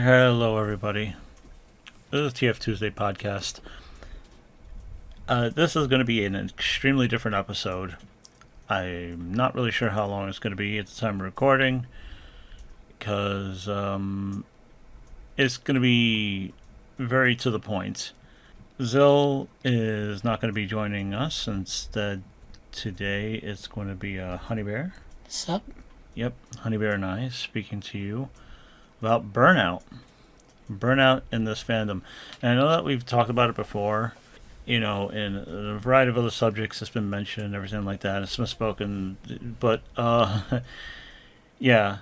Hello, everybody. This is TFTuesday podcast. This is going to be an extremely different episode. I'm not really sure how long it's going to be at the time of recording, because it's going to be very to the point. Zill is not going to be joining us. Instead, today it's going to be HoneyBear. Sup? Yep, HoneyBear and I speaking to you about burnout in this fandom. And I know that we've talked about it before, in a variety of other subjects. It's been mentioned and everything like that. It's been spoken, but yeah.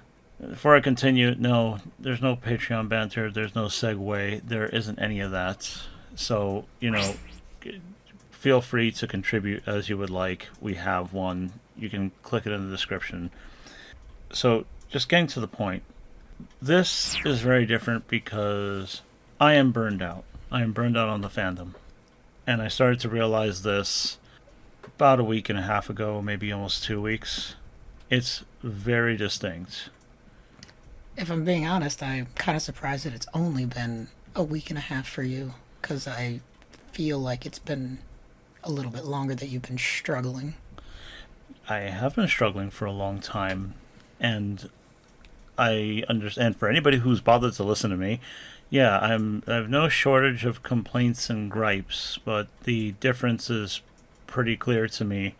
Before I continue, no, there's no Patreon banter. There's no segue. There isn't any of that. So feel free to contribute as you would like. We have one. You can click it in the description. So just getting to the point. This is very different because I am burned out. I am burned out on the fandom. And I started to realize this about a week and a half ago, maybe almost 2 weeks. It's very distinct. If I'm being honest, I'm kind of surprised that it's only been a week and a half for you, because I feel like it's been a little bit longer that you've been struggling. I have been struggling for a long time, and I understand for anybody who's bothered to listen to me. Yeah, I have no shortage of complaints and gripes, but the difference is pretty clear to me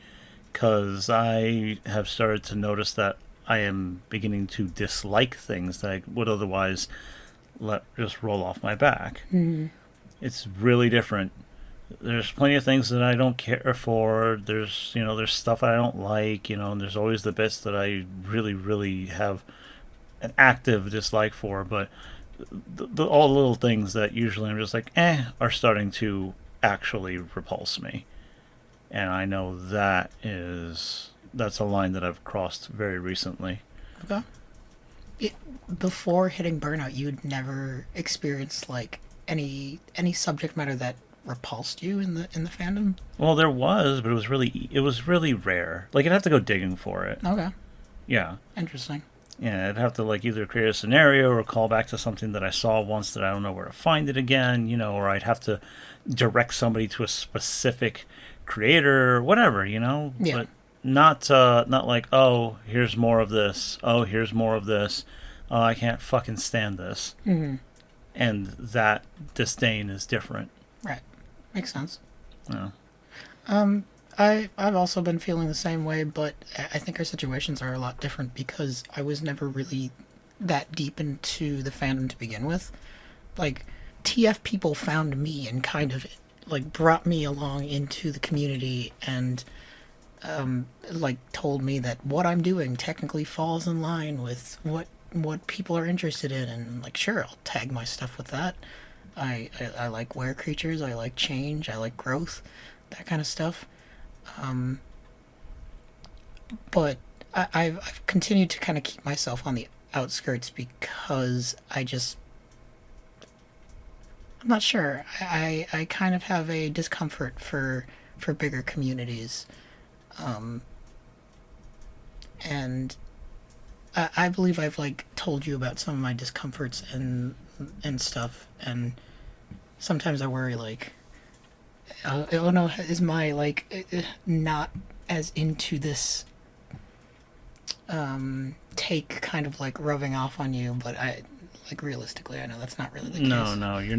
because I have started to notice that I am beginning to dislike things that I would otherwise let just roll off my back. Mm-hmm. It's really different. There's plenty of things that I don't care for. There's stuff I don't like, and there's always the bits that I really, really have an active dislike for, but all the little things that usually I'm just like, are starting to actually repulse me. And I know that's a line that I've crossed very recently. Okay. Before hitting burnout, you'd never experienced like any subject matter that repulsed you in the fandom? Well, there was, but it was really rare. Like, I'd have to go digging for it. Okay. Yeah. Interesting. Yeah, I'd have to either create a scenario or call back to something that I saw once that I don't know where to find it again, or I'd have to direct somebody to a specific creator or whatever, Yeah. But not like, oh, here's more of this. Oh, here's more of this. Oh, I can't fucking stand this. Mm-hmm. And that disdain is different. Right. Makes sense. Yeah. I've also been feeling the same way, but I think our situations are a lot different because I was never really that deep into the fandom to begin with. Like, TF people found me and kind of brought me along into the community and told me that what I'm doing technically falls in line with what people are interested in, and sure, I'll tag my stuff with that. I like were creatures, I like change, I like growth, that kind of stuff. But I've continued to kind of keep myself on the outskirts because I'm not sure. I kind of have a discomfort for bigger communities. And I believe I've told you about some of my discomforts and stuff, and sometimes I worry oh no, is my not as into this take kind of rubbing off on you, but I realistically I know that's not really the case. No, you're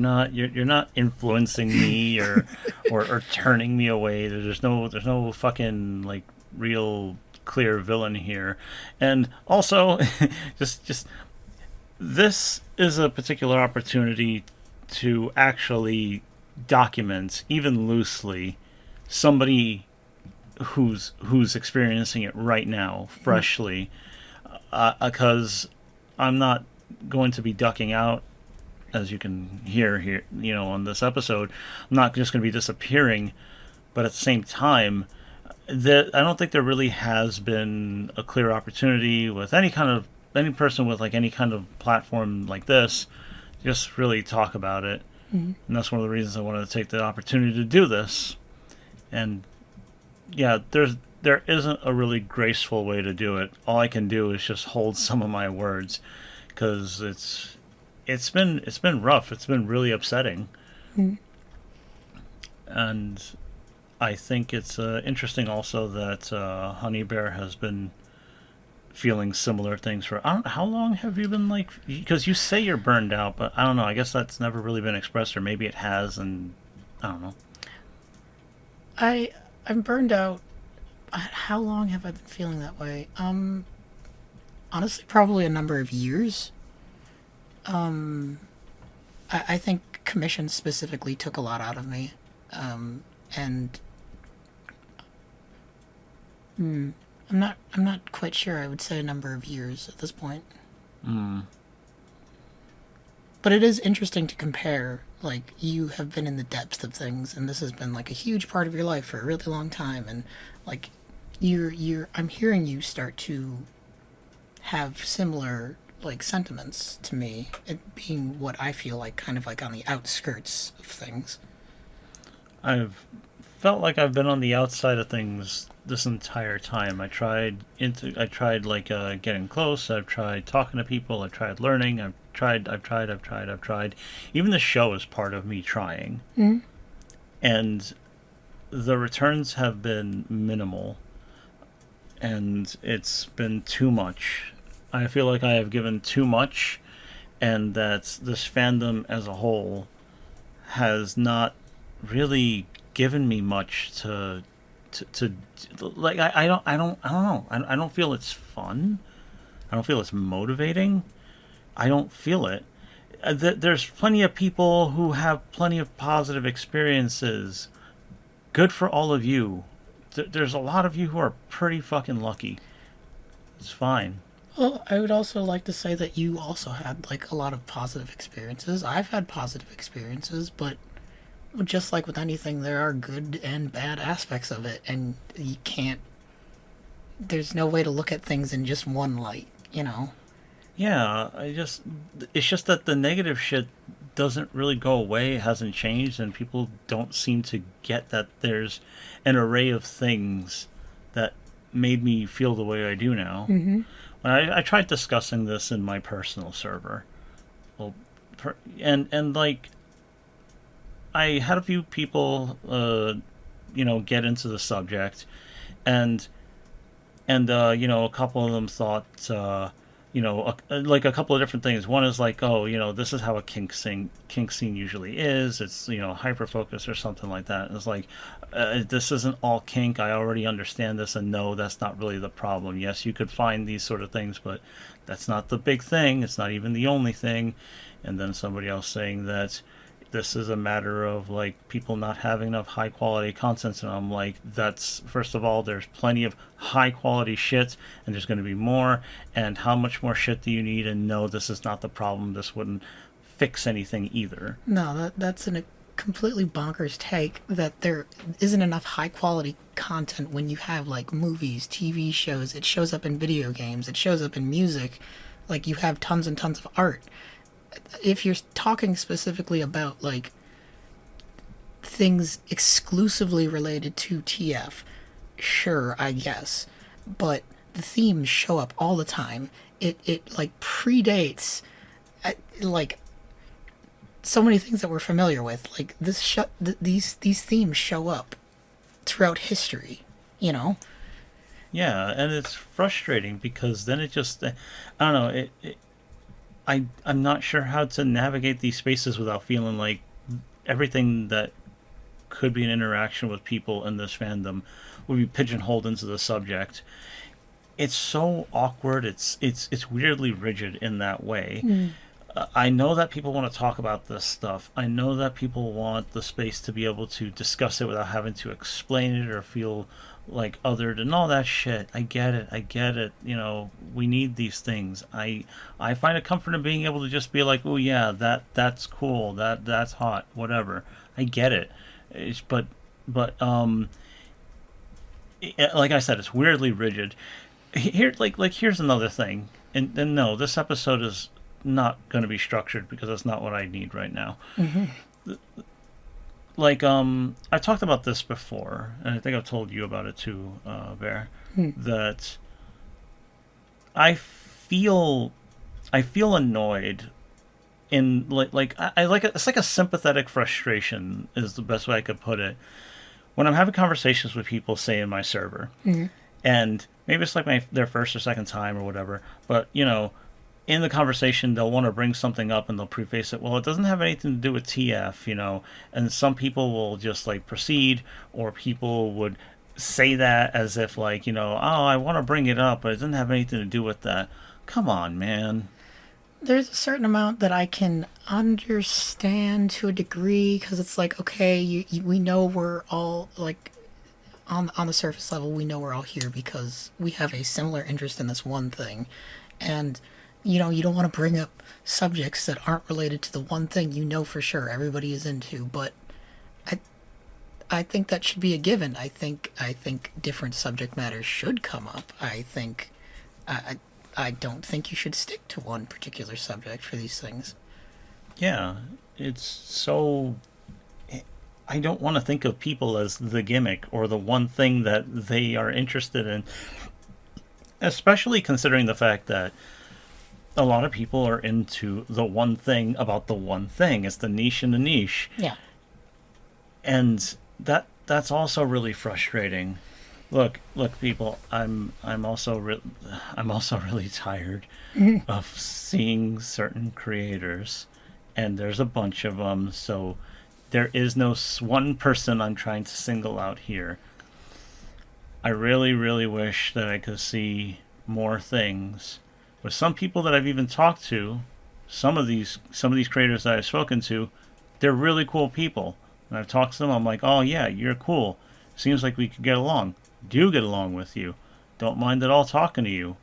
not influencing me or turning me away. There's no fucking real clear villain here. And also just this is a particular opportunity to actually document, even loosely, somebody who's experiencing it right now, freshly, because I'm not going to be ducking out, as you can hear here, on this episode. I'm not just going to be disappearing, but at the same time, I don't think there really has been a clear opportunity with any person with any kind of platform like this, just really talk about it. Mm-hmm. And that's one of the reasons I wanted to take the opportunity to do this. And yeah, there isn't a really graceful way to do it. All I can do is just hold some of my words, because it's been rough. It's been really upsetting, Mm. and I think it's interesting also that HoneyBear has been feeling similar things for. I don't. How long have you been like? Because you say you're burned out, but I don't know. I guess that's never really been expressed, or maybe it has, and I don't know. I I'm burned out. How long have I been feeling that way? Honestly, probably a number of years. I think commissions specifically took a lot out of me, and I'm not quite sure. I would say a number of years at this point. Mm. But it is interesting to compare. Like, you have been in the depths of things, and this has been like a huge part of your life for a really long time, and like I'm hearing you start to have similar like sentiments to me, it being what I feel like kind of like on the outskirts of things. I've felt like I've been on the outside of things this entire time. I tried like getting close. I've tried talking to people. I've tried learning. I've tried. Even the show is part of me trying, Mm. and the returns have been minimal, and it's been too much. I feel like I have given too much, and that this fandom as a whole has not really given me much to like I don't know. I don't feel it's fun. I don't feel it's motivating. I don't feel it. There's plenty of people who have plenty of positive experiences. Good for all of you. There's a lot of you who are pretty fucking lucky. It's fine. Well, I would also like to say that you also had like a lot of positive experiences. I've had positive experiences, but just like with anything, there are good and bad aspects of it, and you can't. There's no way to look at things in just one light, you know. Yeah, it's just that the negative shit doesn't really go away, it hasn't changed, and people don't seem to get that there's an array of things that made me feel the way I do now. Mm-hmm. I tried discussing this in my personal server. Well, and like I had a few people, get into the subject, and a couple of them thought, like a couple of different things. One is like, oh, this is how a kink scene usually is. It's hyper focused or something like that. And it's like, this isn't all kink. I already understand this, and no, that's not really the problem. Yes, you could find these sort of things, but that's not the big thing. It's not even the only thing. And then somebody else saying that this is a matter of like people not having enough high quality content, and I'm like, that's, first of all, there's plenty of high quality shit, and there's going to be more, and how much more shit do you need? And no, this is not the problem. This wouldn't fix anything either. No, that's a completely bonkers take that there isn't enough high quality content when you have like movies, TV shows. It shows up in video games. It shows up in music. Like, you have tons and tons of art. If you're talking specifically about like things exclusively related to TF, sure, I guess, but the themes show up all the time. It like predates like so many things that we're familiar with. Like these themes show up throughout history, you know. Yeah, and it's frustrating because then it just, I don't know, I'm not sure how to navigate these spaces without feeling like everything that could be an interaction with people in this fandom would be pigeonholed into the subject. It's so awkward. It's weirdly rigid in that way. Mm. I know that people want to talk about this stuff. I know that people want the space to be able to discuss it without having to explain it or feel like othered and all that shit. I get it. We need these things. I find a comfort in being able to just be like, oh yeah, that's cool. That's hot. Whatever. I get it. But like I said, it's weirdly rigid. Here, here's another thing. And no, this episode is not going to be structured because that's not what I need right now. Mm-hmm. Like, I talked about this before, and I think I've told you about it too, Bear. Mm. That I feel annoyed in I like it's like a sympathetic frustration is the best way I could put it. When I'm having conversations with people, say in my server, and maybe it's like their first or second time or whatever, but in the conversation they'll want to bring something up and they'll preface it, well, it doesn't have anything to do with TF, and some people will just like proceed, or people would say that as if like, oh, I want to bring it up, but it doesn't have anything to do with that. Come on, man. There's a certain amount that I can understand to a degree, because it's like, okay, we know we're all like on the surface level, we know we're all here because we have a similar interest in this one thing, and you don't want to bring up subjects that aren't related to the one thing for sure everybody is into. But I think that should be a given. I think different subject matters should come up. I don't think you should stick to one particular subject for these things. Yeah, it's so. I don't want to think of people as the gimmick or the one thing that they are interested in, especially considering the fact that a lot of people are into the one thing about the one thing. It's the niche in the niche. Yeah. And that's also really frustrating. Look, people. I'm also really tired of seeing certain creators, and there's a bunch of them. So there is no one person I'm trying to single out here. I really, really wish that I could see more things. With some people that I've even talked to, some of these creators that I've spoken to, they're really cool people. And I've talked to them. I'm like, oh yeah, you're cool. Seems like we could get along. Do get along with you. Don't mind at all talking to you.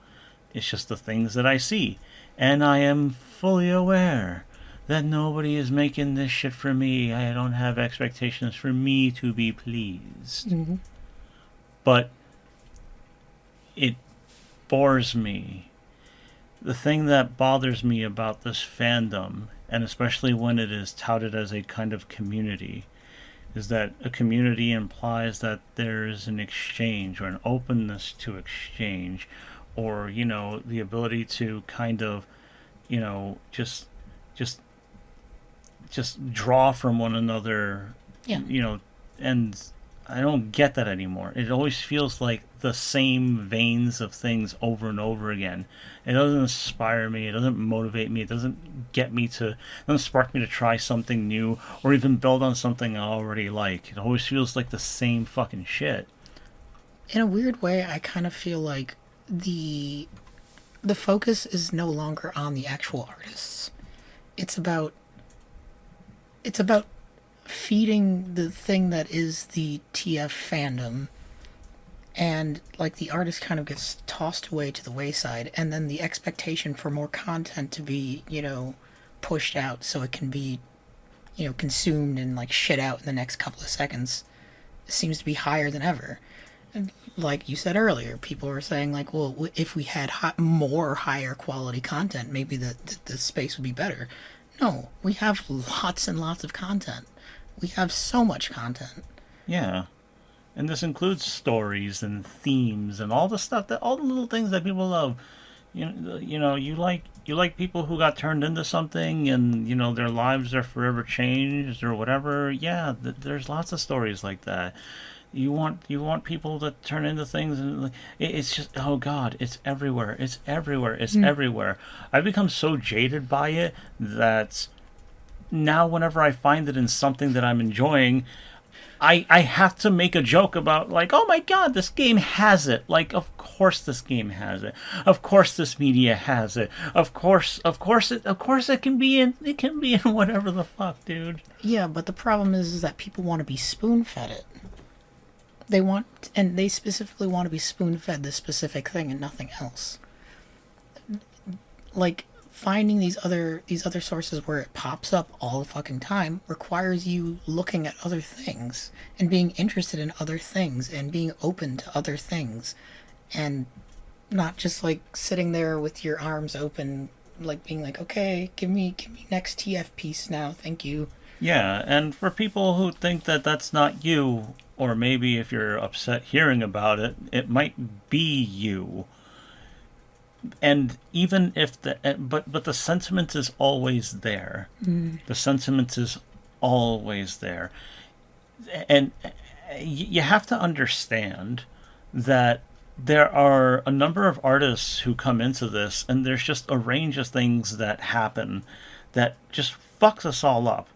It's just the things that I see. And I am fully aware that nobody is making this shit for me. I don't have expectations for me to be pleased. Mm-hmm. But it bores me. The thing that bothers me about this fandom, and especially when it is touted as a kind of community, is that a community implies that there is an exchange or an openness to exchange, or the ability to kind of just draw from one another. Yeah. And I don't get that anymore. It always feels like the same veins of things over and over again. It doesn't inspire me. It doesn't motivate me. It doesn't doesn't spark me to try something new or even build on something I already like. It always feels like the same fucking shit. In a weird way, I kind of feel like the focus is no longer on the actual artists. It's about feeding the thing that is the TF fandom, and like the artist kind of gets tossed away to the wayside, and then the expectation for more content to be pushed out so it can be consumed and like shit out in the next couple of seconds seems to be higher than ever. And like you said earlier, people were saying like, well, if we had more higher quality content, maybe the space would be better. No, we have lots and lots of content. We have so much content. Yeah. And this includes stories and themes and all the stuff all the little things that people love. You like people who got turned into something and their lives are forever changed or whatever. Yeah, there's lots of stories like that. You want people to turn into things, and it's just, oh god, it's everywhere. It's everywhere. I've become so jaded by it that now whenever I find it in something that I'm enjoying, I have to make a joke about like, oh my god, this game has it. Like, of course this game has it. Of course this media has it. Of course it can be in whatever the fuck, dude. Yeah, but the problem is that people want to be spoon-fed it. They specifically want to be spoon-fed this specific thing and nothing else. Like, finding these other sources where it pops up all the fucking time requires you looking at other things and being interested in other things and being open to other things, and not just like sitting there with your arms open, like being like, okay, give me next TF piece now, thank you. Yeah, and for people who think that that's not you, or maybe if you're upset hearing about it, it might be you. and even if but the sentiment is always there. The sentiment is always there, and you have to understand that there are a number of artists who come into this, and there's just a range of things that happen that just fucks us all up.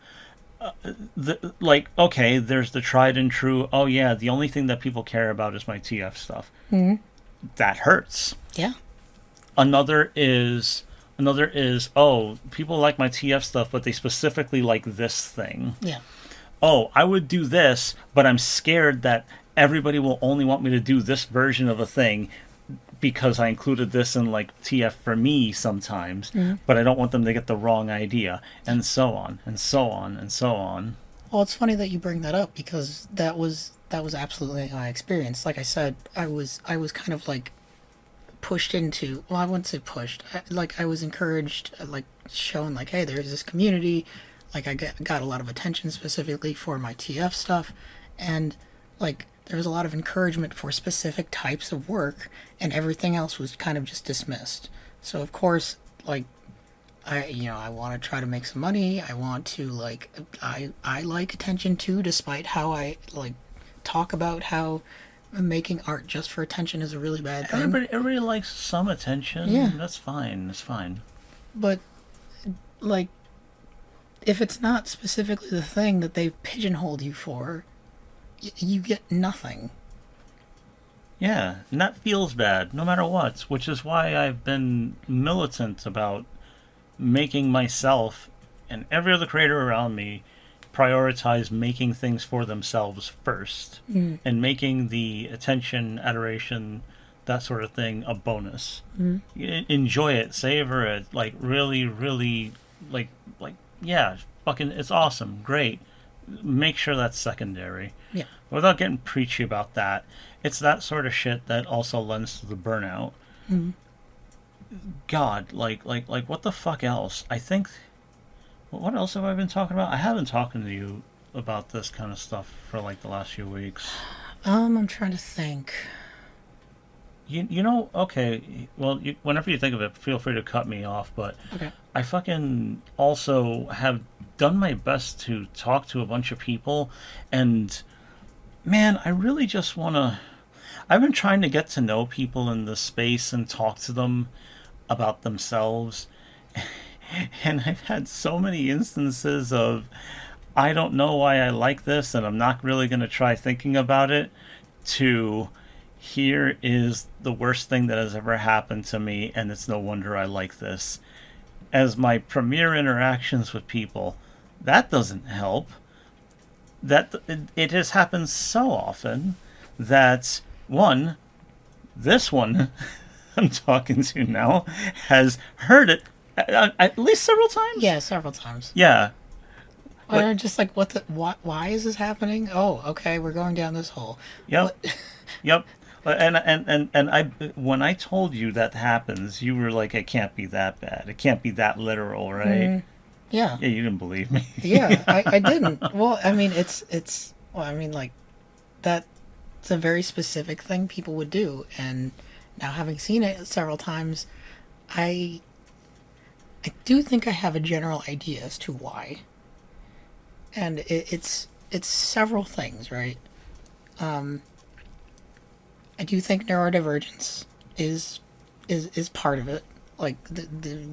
Like, okay, there's the tried and true, oh yeah, the only thing that people care about is my TF stuff. That hurts. Yeah. Another is, oh, people like my TF stuff, but they specifically like this thing. Yeah. Oh, I would do this, but I'm scared that everybody will only want me to do this version of a thing because I included this in like TF for me sometimes, but I don't want them to get the wrong idea, and so on, and so on, and so on. Well, it's funny that you bring that up because that was absolutely my experience. Like I said, I was kind of like pushed into, well, I wouldn't say pushed, I was encouraged, like shown like, hey, there's this community, like I got a lot of attention specifically for my TF stuff, and like there was a lot of encouragement for specific types of work, and everything else was kind of just dismissed. So of course, like I want to try to make some money. I want to like I like attention too, despite how I like talk about how making art just for attention is a really bad thing. Everybody likes some attention. Yeah. That's fine. That's fine. But like, if it's not specifically the thing that they've pigeonholed you for, you get nothing. Yeah, and that feels bad, no matter what, which is why I've been militant about making myself and every other creator around me prioritize making things for themselves first, and making the attention, adoration, that sort of thing a bonus. Enjoy it, savor it, like really, really, like yeah, fucking, it's awesome, great. Make sure that's secondary. Yeah. Without getting preachy about that, it's that sort of shit that also lends to the burnout. God, like what the fuck else? I think, what else have I been talking about? I haven't talking to you about this kind of stuff for like the last few weeks. I'm trying to think. You know, okay, well, whenever you think of it, feel free to cut me off, but Okay. I fucking also have done my best to talk to a bunch of people, and man, I really just want to. I've been trying to get to know people in this space and talk to them about themselves, and I've had so many instances of, I don't know why I like this, and I'm not really going to try thinking about it, to, here is the worst thing that has ever happened to me, and it's no wonder I like this. As my premier interactions with people, that doesn't help. That it has happened so often that, one, this one I'm talking to now has heard it at least several times. Yeah, several times. Yeah. Or just like, why is this happening? Oh, okay, we're going down this hole. Yep. Yep. And I, when I told you that happens, you were like, it can't be that bad. It can't be that literal, right? Yeah. Yeah, you didn't believe me. Yeah, I didn't. Well, I mean, well, I mean, like, that's a very specific thing people would do, and now having seen it several times, I do think I have a general idea as to why. And it's several things, right? I do think neurodivergence is part of it. Like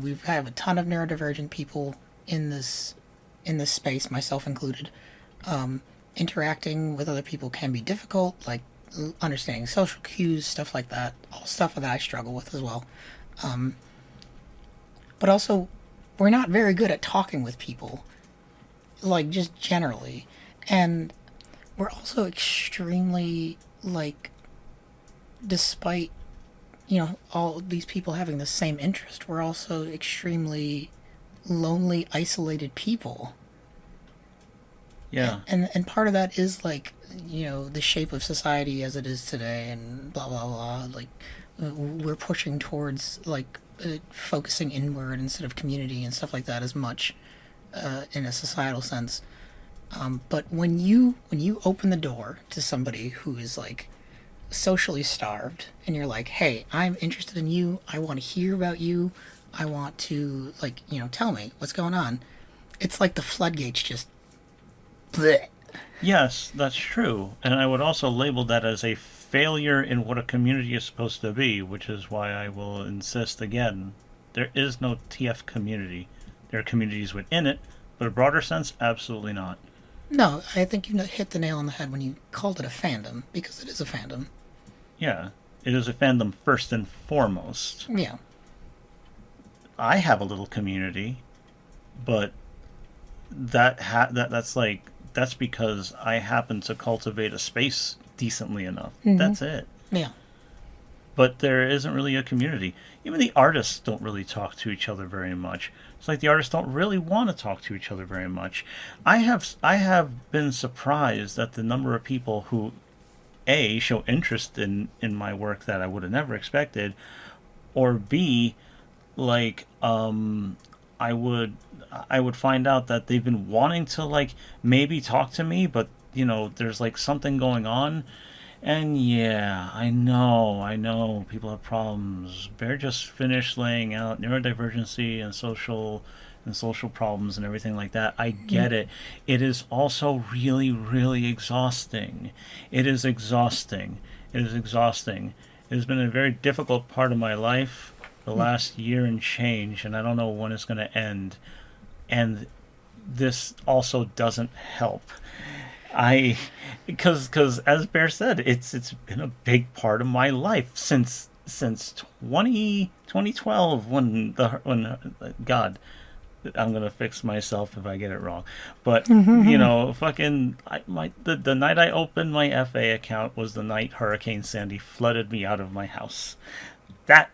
we have a ton of neurodivergent people in this space, myself included. Interacting with other people can be difficult, like understanding social cues, stuff like that. All stuff that I struggle with as well. But also, we're not very good at talking with people, like just generally, and we're also extremely like, despite all these people having the same interest, we're also extremely lonely, isolated people. Yeah. And part of that is like, the shape of society as it is today, and blah blah blah. Like, we're pushing towards like focusing inward instead of community and stuff like that as much in a societal sense. But when you open the door to somebody who is like socially starved and you're like, hey, I'm interested in you, I want to hear about you, I want to, like, tell me what's going on, it's like the floodgates just bleh. Yes, that's true. And I would also label that as a failure in what a community is supposed to be, which is why I will insist again. There is no TF community. There are communities within it, but in a broader sense, absolutely not. No, I think you hit the nail on the head when you called it a fandom, because it is a fandom. Yeah, it is a fandom first and foremost. Yeah. I have a little community, but that's because I happen to cultivate a space decently enough. That's it. Yeah. But there isn't really a community. Even the artists don't really talk to each other very much. It's like the artists don't really want to talk to each other very much. I have been surprised at the number of people who A show interest in my work that I would have never expected, or B, like I would I would find out that they've been wanting to, like, maybe talk to me, but there's like something going on. And yeah, I know people have problems. Bear just finished laying out neurodivergency and social problems and everything like that. I get it. It is also really, really exhausting. It is exhausting. It is exhausting. It has been a very difficult part of my life the last year and change, and I don't know when it's going to end. And this also doesn't help. I because as Bear said, it's been a big part of my life since 2012 when God, I'm gonna fix myself if I get it wrong, but fucking the night I opened my FA account was the night Hurricane Sandy flooded me out of my house. That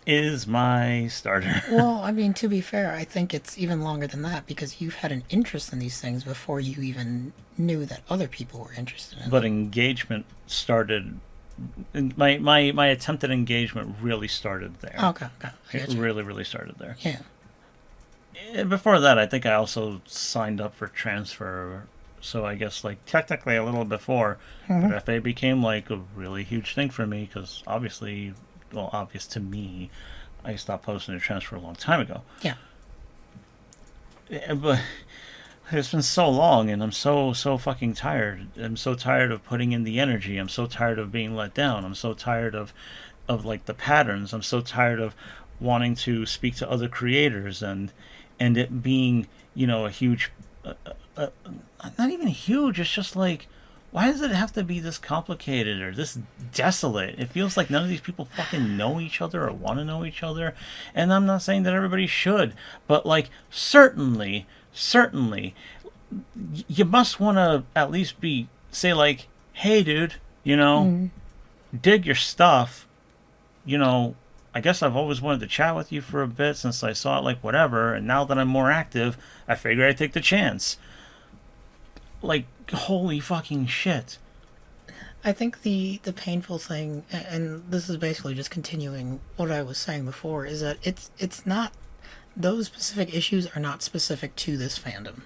is my starter. Well, I mean, to be fair, I think it's even longer than that because you've had an interest in these things before you even knew that other people were interested in But them. engagement started. My attempt at engagement really started there. Okay, I It get you. really, really started there. Yeah. And before that, I think I also signed up for transfer. So I guess, like, technically a little before, but FA became like a really huge thing for me because obviously, well, obvious to me, I stopped posting to transfer a long time ago. Yeah. But it's been so long, and I'm so fucking tired. I'm so tired of putting in the energy. I'm so tired of being let down. I'm so tired of like the patterns. I'm so tired of wanting to speak to other creators and it being a huge, uh, not even huge. It's just like, why does it have to be this complicated or this desolate? It feels like none of these people fucking know each other or want to know each other. And I'm not saying that everybody should, but, like, certainly, you must want to at least say, like, hey, dude, dig your stuff. I guess I've always wanted to chat with you for a bit since I saw it, like, whatever. And now that I'm more active, I figure I'd take the chance. Like, holy fucking shit. I think the painful thing, and this is basically just continuing what I was saying before, is that it's not, those specific issues are not specific to this fandom.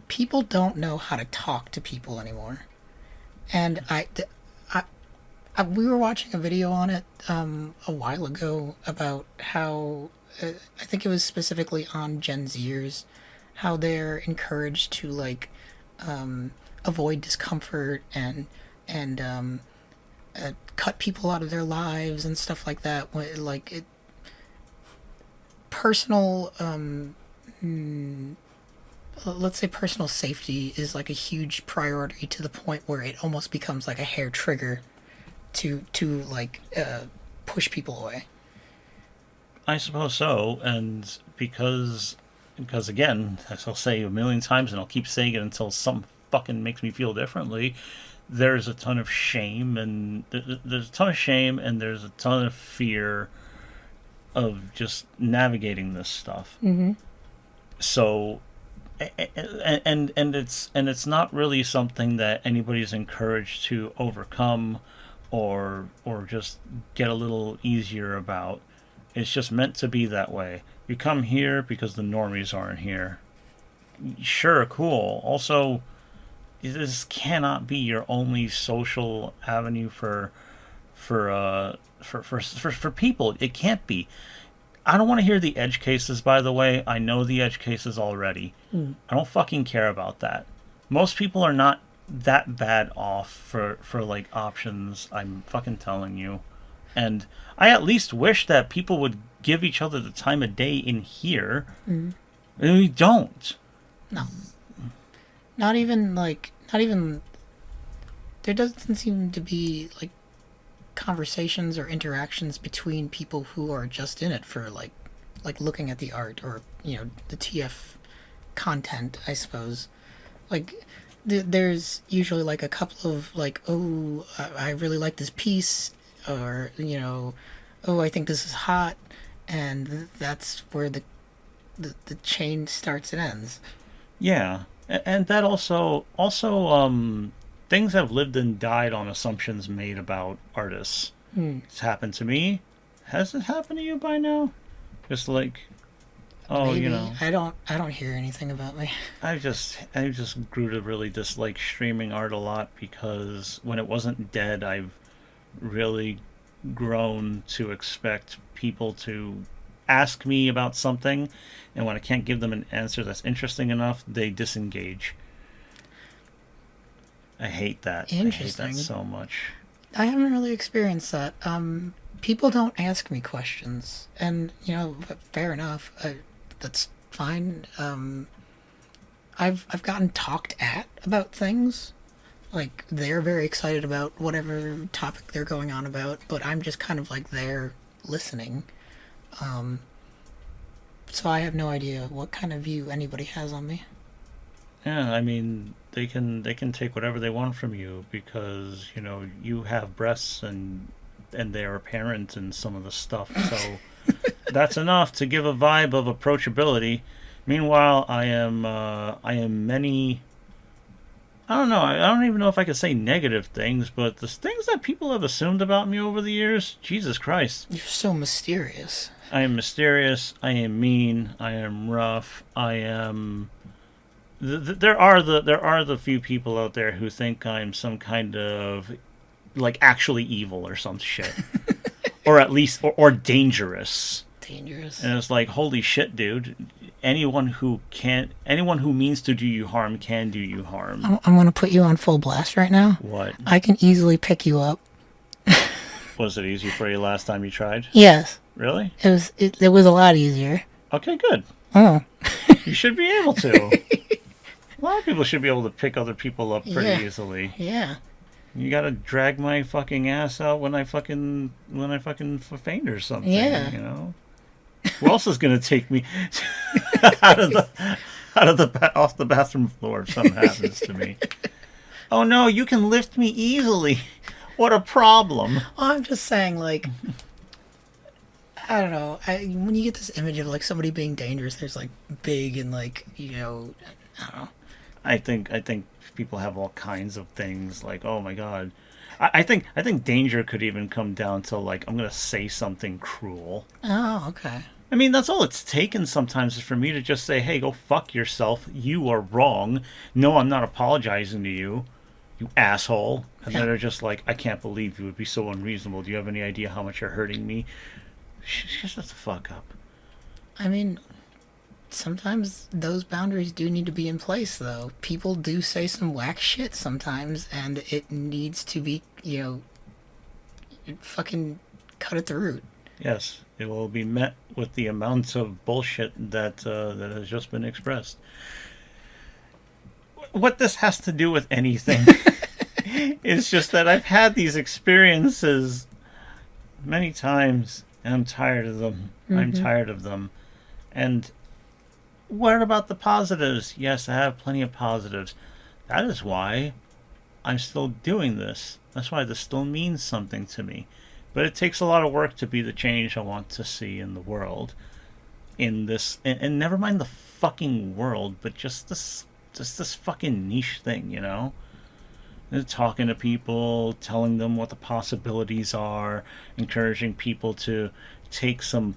People don't know how to talk to people anymore, and we were watching a video on it a while ago about how I think it was specifically on Gen Zers, how they're encouraged to, like, avoid discomfort and cut people out of their lives and stuff like that. Like, personal, let's say personal safety is like a huge priority to the point where it almost becomes like a hair trigger to like push people away. I suppose so, and because again, as I'll say a million times, and I'll keep saying it until some fucking makes me feel differently. There's a ton of shame, and there's a ton of shame, and there's a ton of fear of just navigating this stuff. So, and it's not really something that anybody's encouraged to overcome, or just get a little easier about. It's just meant to be that way. You come here because the normies aren't here. Sure, cool. Also, this cannot be your only social avenue for people. It can't be. I don't want to hear the edge cases, by the way. I know the edge cases already. I don't fucking care about that. Most people are not that bad off for like options, I'm fucking telling you. And I at least wish that people would give each other the time of day in here. And we don't. No. Not even, there doesn't seem to be, like, conversations or interactions between people who are just in it for, like looking at the art or, the TF content, I suppose. Like, there's usually, like, a couple of, like, oh, I really like this piece, or, oh, I think this is hot, and that's where the chain starts and ends. Yeah. And that also, things have lived and died on assumptions made about artists. It's happened to me. Has it happened to you by now? Just like, oh, Maybe. I don't hear anything about me. I just grew to really dislike streaming art a lot because when it wasn't dead, I've really grown to expect people to ask me about something, and when I can't give them an answer that's interesting enough, they disengage. I hate that. Interesting. I hate that so much. I haven't really experienced that. People don't ask me questions, and fair enough. That's fine. I've gotten talked at about things. Like, they're very excited about whatever topic they're going on about, but I'm just kind of like there listening. So I have no idea what kind of view anybody has on me. Yeah, I mean, they can take whatever they want from you because you have breasts and they're apparent in some of the stuff. So that's enough to give a vibe of approachability. Meanwhile, I am many. I don't know. I don't even know if I could say negative things, but the things that people have assumed about me over the years, Jesus Christ. You're so mysterious. I am mysterious. I am mean. I am rough. I am. There are the few people out there who think I'm some kind of like actually evil or some shit, or at least or dangerous. Dangerous. And it's like, holy shit, dude. Anyone who means to do you harm can do you harm. I'm going to put you on full blast right now. What? I can easily pick you up. Was it easy for you last time you tried? Yes. Really? It was a lot easier. Okay, good. Oh. You should be able to. A lot of people should be able to pick other people up pretty easily. Yeah. You gotta drag my fucking ass out when I fucking faint or something. Yeah. Who else is gonna take me off the bathroom floor if something happens to me? Oh no, you can lift me easily. What a problem. I'm just saying, like, I don't know. When you get this image of like somebody being dangerous, there's like big and like I don't know. I think people have all kinds of things like, oh my god. I think danger could even come down to like, I'm gonna say something cruel. Oh, okay. I mean, that's all it's taken sometimes is for me to just say, hey, go fuck yourself. You are wrong. No, I'm not apologizing to you, you asshole. And then they're just like, I can't believe you would be so unreasonable. Do you have any idea how much you're hurting me? Just shut the fuck up. I mean, sometimes those boundaries do need to be in place, though. People do say some whack shit sometimes, and it needs to be, fucking cut at the root. Yes, it will be met with the amounts of bullshit that has just been expressed. What this has to do with anything is just that I've had these experiences many times, and I'm tired of them. Mm-hmm. I'm tired of them. And what about the positives? Yes, I have plenty of positives. That is why I'm still doing this. That's why this still means something to me. But it takes a lot of work to be the change I want to see in the world. In this, and never mind the fucking world, but just this fucking niche thing, And talking to people, telling them what the possibilities are, encouraging people to take some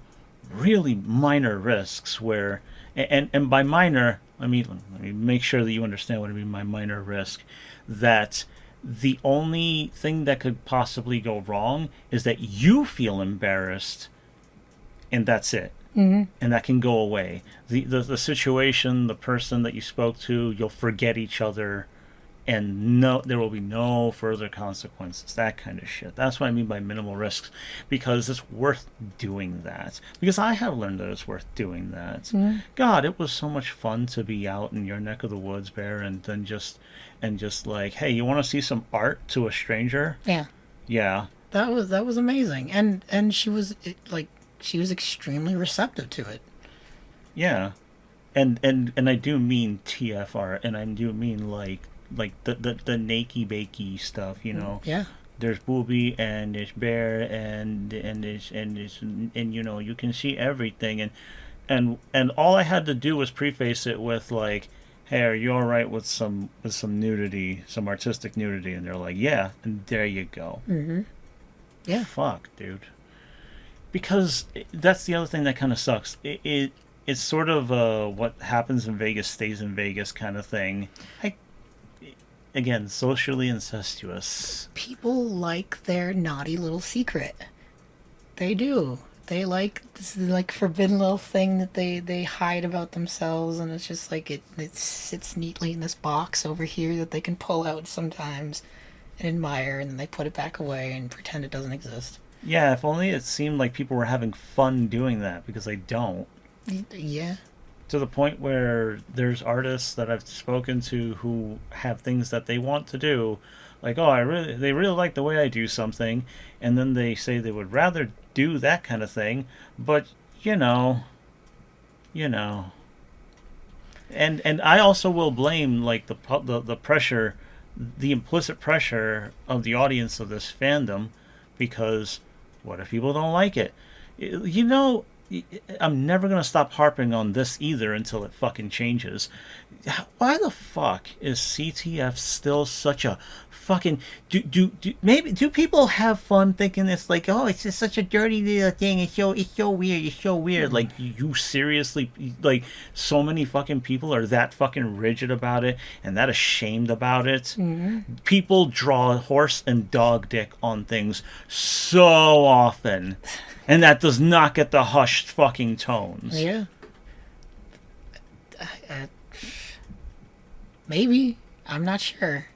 really minor risks where, and by minor, let me make sure that you understand what I mean by minor risk. That the only thing that could possibly go wrong is that you feel embarrassed, and that's it. Mm-hmm. And that can go away. The situation, the person that you spoke to, you'll forget each other, and there will be no further consequences. That kind of shit. That's what I mean by minimal risks, because it's worth doing that. Because I have learned that it's worth doing that. Mm-hmm. God, it was so much fun to be out in your neck of the woods, Bear, and then just like, hey, you want to see some art to a stranger? Yeah. Yeah. That was amazing, and she was she was extremely receptive to it. Yeah. And I do mean TFR, and I do mean like the nakey bakey stuff, you know. Yeah. There's Booby and there's Bear and you know, you can see everything, and all I had to do was preface it with like, hey, are you all right with some nudity, some artistic nudity? And they're like, yeah, and there you go. Mm-hmm. Yeah. Fuck, dude. Because that's the other thing that kind of sucks. It's sort of what happens in Vegas stays in Vegas kind of thing. Again, socially incestuous. People like their naughty little secret. They do. They like this like forbidden little thing that they hide about themselves, and it's just like it sits neatly in this box over here that they can pull out sometimes and admire, and then they put it back away and pretend it doesn't exist. Yeah, if only it seemed like people were having fun doing that, because they don't. Yeah. To the point where there's artists that I've spoken to who have things that they want to do, like, oh, they really like the way I do something, and then they say they would rather do that kind of thing, but you know, and I also will blame like the pressure, the implicit pressure of the audience of this fandom, because what if people don't like it? You know, I'm never going to stop harping on this either until it fucking changes. Why the fuck is CTF still such a fucking... Do people have fun thinking it's like, oh, it's just such a dirty little thing, it's so weird, it's so weird. Like, you seriously, like, so many fucking people are that fucking rigid about it and that ashamed about it. Mm-hmm. People draw horse and dog dick on things so often, and that does not get the hushed fucking tones. Yeah. Maybe. I'm not sure.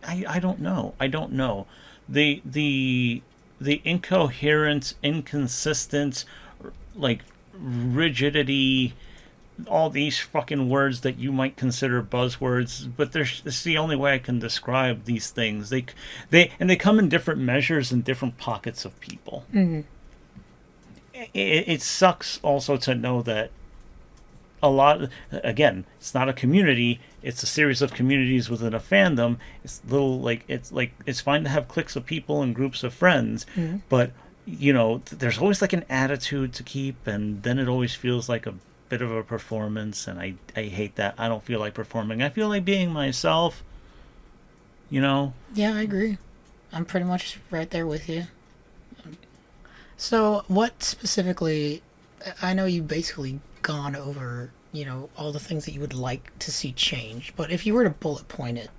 I don't know. The incoherent, inconsistent, like, rigidity, all these fucking words that you might consider buzzwords, but it's the only way I can describe these things. They come in different measures in different pockets of people. Mm-hmm. It sucks also to know that a lot, again, it's not a community, it's a series of communities within a fandom. It's fine to have cliques of people and groups of friends, mm-hmm. but you know, there's always like an attitude to keep, and then it always feels like a bit of a performance, and I hate that. I don't feel like performing. I feel like being myself, you know? Yeah, I agree. I'm pretty much right there with you. So what specifically, I know you basically gone over, you know, all the things that you would like to see change, but if you were to bullet point it,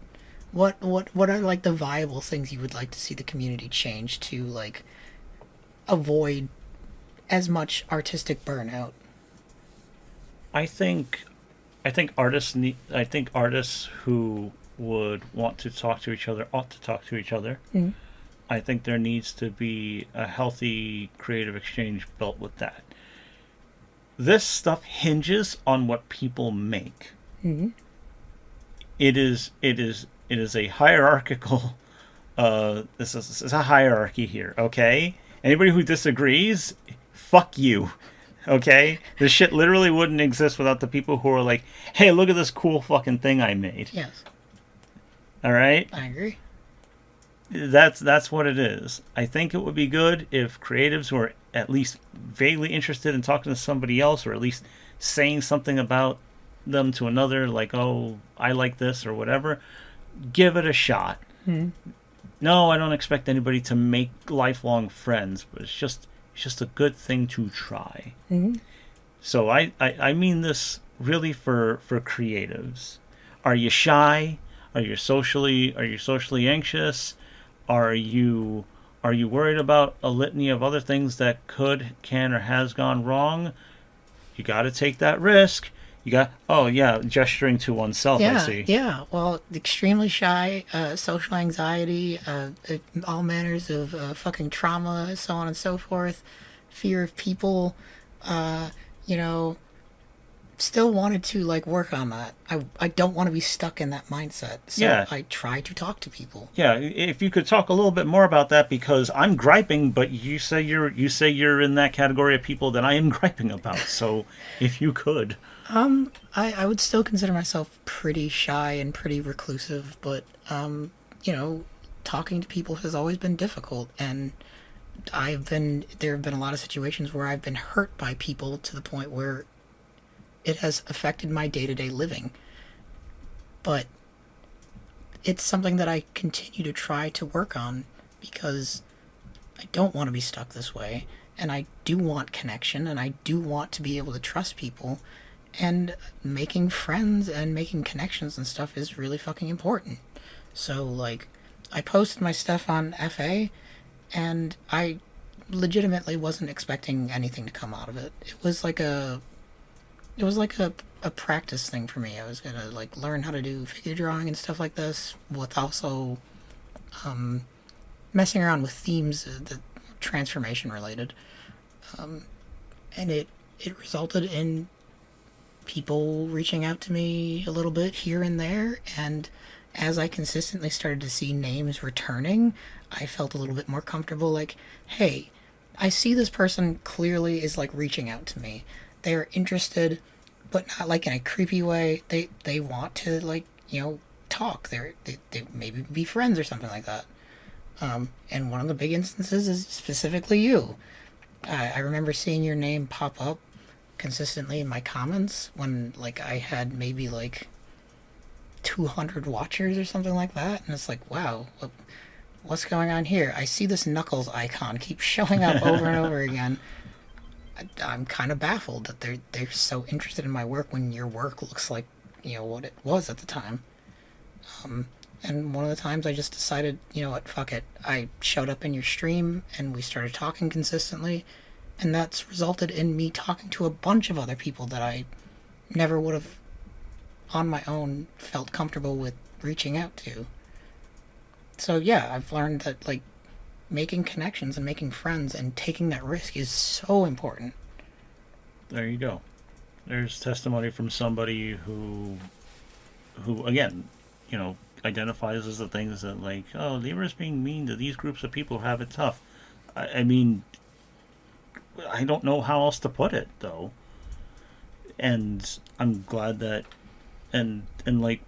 what are like the viable things you would like to see the community change to, like, avoid as much artistic burnout? I think artists who would want to talk to each other ought to talk to each other. Mm-hmm. I think there needs to be a healthy creative exchange built with that. This stuff hinges on what people make. Mm-hmm. It is a hierarchical. This is a hierarchy here. Okay, anybody who disagrees, fuck you. Okay, this shit literally wouldn't exist without the people who are like, hey, look at this cool fucking thing I made. Yes. All right. I agree. That's what it is. I think it would be good if creatives were at least vaguely interested in talking to somebody else, or at least saying something about them to another, like, oh, I like this or whatever. Give it a shot. Mm-hmm. No, I don't expect anybody to make lifelong friends, but it's just a good thing to try. Mm-hmm. So I mean this really for creatives? Are you shy? Are you socially anxious? Are you are you worried about a litany of other things that could, can, or has gone wrong? You got to take that risk. You got, oh yeah, gesturing to oneself, I Yeah, see. yeah. Well, extremely shy, social anxiety, all manners of fucking trauma, so on and so forth, fear of people, uh, you know, still wanted to like work on that. I don't want to be stuck in that mindset. So Yeah, I try to talk to people. yeah. If you could talk a little bit more about that, because I'm griping, but you say you're in that category of people that I am griping about. So if you could, I would still consider myself pretty shy and pretty reclusive, but you know, talking to people has always been difficult, and there have been a lot of situations where I've been hurt by people to the point where it has affected my day-to-day living. But it's something that I continue to try to work on because I don't want to be stuck this way, and I do want connection, and I do want to be able to trust people, and making friends and making connections and stuff is really fucking important. So, like, I posted my stuff on FA, and I legitimately wasn't expecting anything to come out of it. It was like a practice thing for me. I was gonna like learn how to do figure drawing and stuff like this, with also messing around with themes that transformation related, and it resulted in people reaching out to me a little bit here and there, and as I consistently started to see names returning, I felt a little bit more comfortable. Like, hey, I see this person clearly is like reaching out to me. They are interested, but not like in a creepy way. They want to like talk. They maybe be friends or something like that. And one of the big instances is specifically you. I remember seeing your name pop up consistently in my comments when like I had maybe like 200 watchers or something like that, and it's like, wow, what's going on here? I see this Knuckles icon keep showing up over and over again. I'm kind of baffled that they're so interested in my work when your work looks like what it was at the time. And one of the times I just decided, you know what, fuck it. I showed up in your stream and we started talking consistently, and that's resulted in me talking to a bunch of other people that I never would have on my own felt comfortable with reaching out to. So yeah, I've learned that like making connections and making friends and taking that risk is so important. there you go. There's testimony from somebody who again, identifies as the things that like, oh, Libra's being mean to these groups of people who have it tough. I mean, I don't know how else to put it though, and I'm glad that, and like,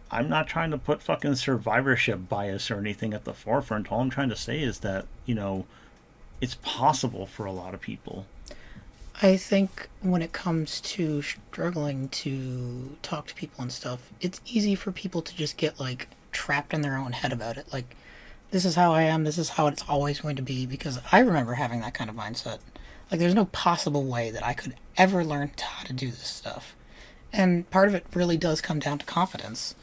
I'm not trying to put fucking survivorship bias or anything at the forefront. All I'm trying to say is that it's possible for a lot of people. I think when it comes to struggling to talk to people and stuff, it's easy for people to just get like trapped in their own head about it. Like, this is how I am, this is how it's always going to be, because I remember having that kind of mindset. Like, there's no possible way that I could ever learn how to do this stuff. And part of it really does come down to confidence.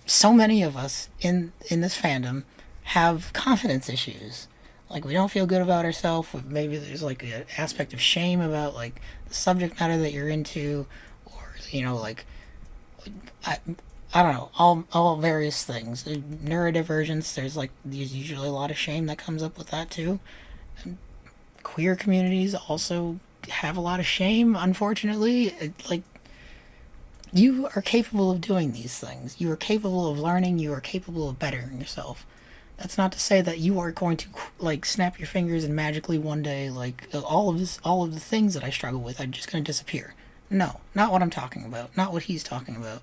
So many of us in this fandom have confidence issues. Like, we don't feel good about ourselves. Maybe there's like an aspect of shame about like the subject matter that you're into, or like I, I don't know, all various things. Neurodivergence. There's usually a lot of shame that comes up with that too. And queer communities also have a lot of shame. Unfortunately, like, you are capable of doing these things. You are capable of learning. You are capable of bettering yourself. That's not to say that you are going to like snap your fingers and magically one day like all of the things that I struggle with are just going to disappear. No, not what I'm talking about. Not what he's talking about.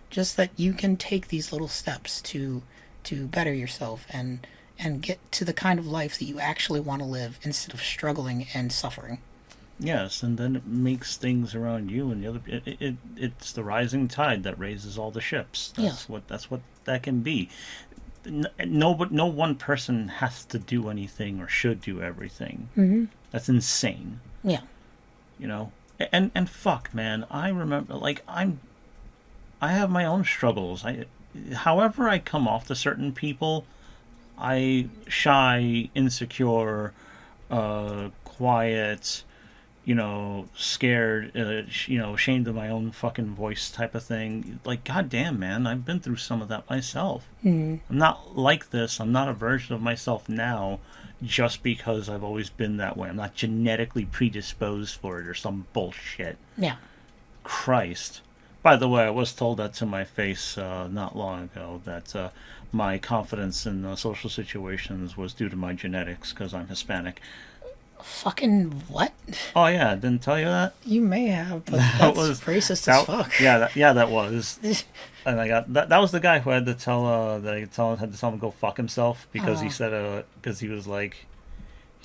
Just that you can take these little steps to better yourself and get to the kind of life that you actually want to live instead of struggling and suffering. Yes, and then it makes things around you and the other. It's the rising tide that raises all the ships. Yeah. That's what that can be. No one person has to do anything or should do everything. Mm-hmm. That's insane. Yeah. You know, And fuck, man, I remember, like, I have my own struggles. However I come off to certain people, I shy, insecure, quiet, scared, ashamed of my own fucking voice type of thing. Like, goddamn, man, I've been through some of that myself. Mm. I'm not like this. I'm not a version of myself now just because I've always been that way. I'm not genetically predisposed for it or some bullshit. Yeah. Christ. By the way, I was told that to my face not long ago, that my confidence in social situations was due to my genetics because I'm Hispanic. Fucking what? Oh yeah, didn't tell you that. You may have, but That that's was racist that, as fuck. Yeah, that was. And I got that. That was the guy who had to tell had to tell him to go fuck himself because he said because he was like,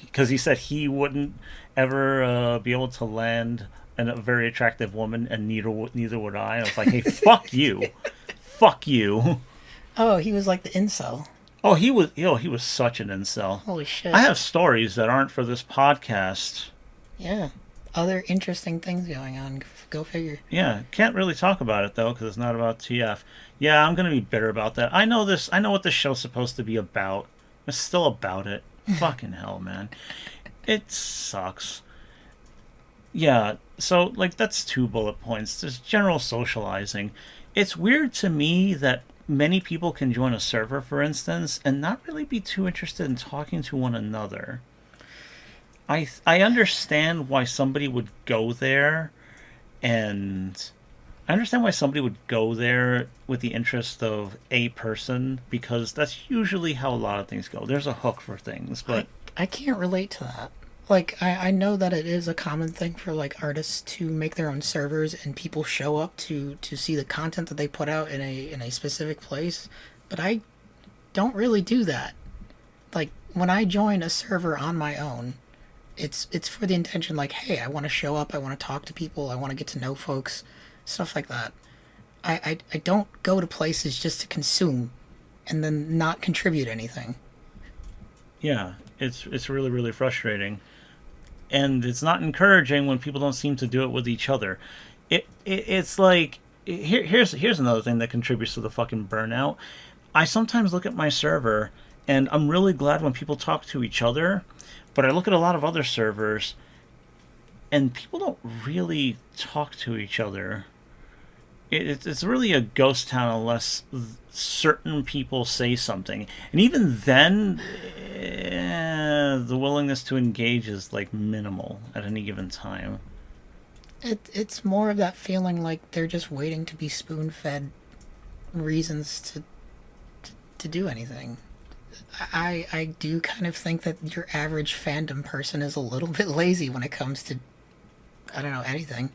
because he said he wouldn't ever be able to land a very attractive woman, and neither would I. And I was like, hey, fuck you, fuck you. Oh, he was like the incel. Oh, he was such an incel. Holy shit. I have stories that aren't for this podcast. Yeah. Other interesting things going on. Go figure. Yeah, can't really talk about it though because it's not about TF. Yeah, I'm gonna be bitter about that. I know this. I know what this show's supposed to be about. It's still about it. Fucking hell, man. It sucks. Yeah, so like that's 2 bullet points. There's general socializing. It's weird to me that many people can join a server, for instance, and not really be too interested in talking to one another. I understand why somebody would go there, and I understand why somebody would go there with the interest of a person, because that's usually how a lot of things go. There's a hook for things, but I can't relate to that. Like, I know that it is a common thing for, like, artists to make their own servers and people show up to see the content that they put out in a specific place, but I don't really do that. Like, when I join a server on my own, it's for the intention, like, hey, I want to show up, I want to talk to people, I want to get to know folks, stuff like that. I don't go to places just to consume and then not contribute anything. yeah, it's really, really frustrating. And it's not encouraging when people don't seem to do it with each other. It's like here's another thing that contributes to the fucking burnout. I sometimes look at my server and I'm really glad when people talk to each other, but I look at a lot of other servers and people don't really talk to each other. It's really a ghost town unless certain people say something, and even then, the willingness to engage is like minimal at any given time. It's more of that feeling like they're just waiting to be spoon-fed reasons to do anything. I do kind of think that your average fandom person is a little bit lazy when it comes to, I don't know, anything.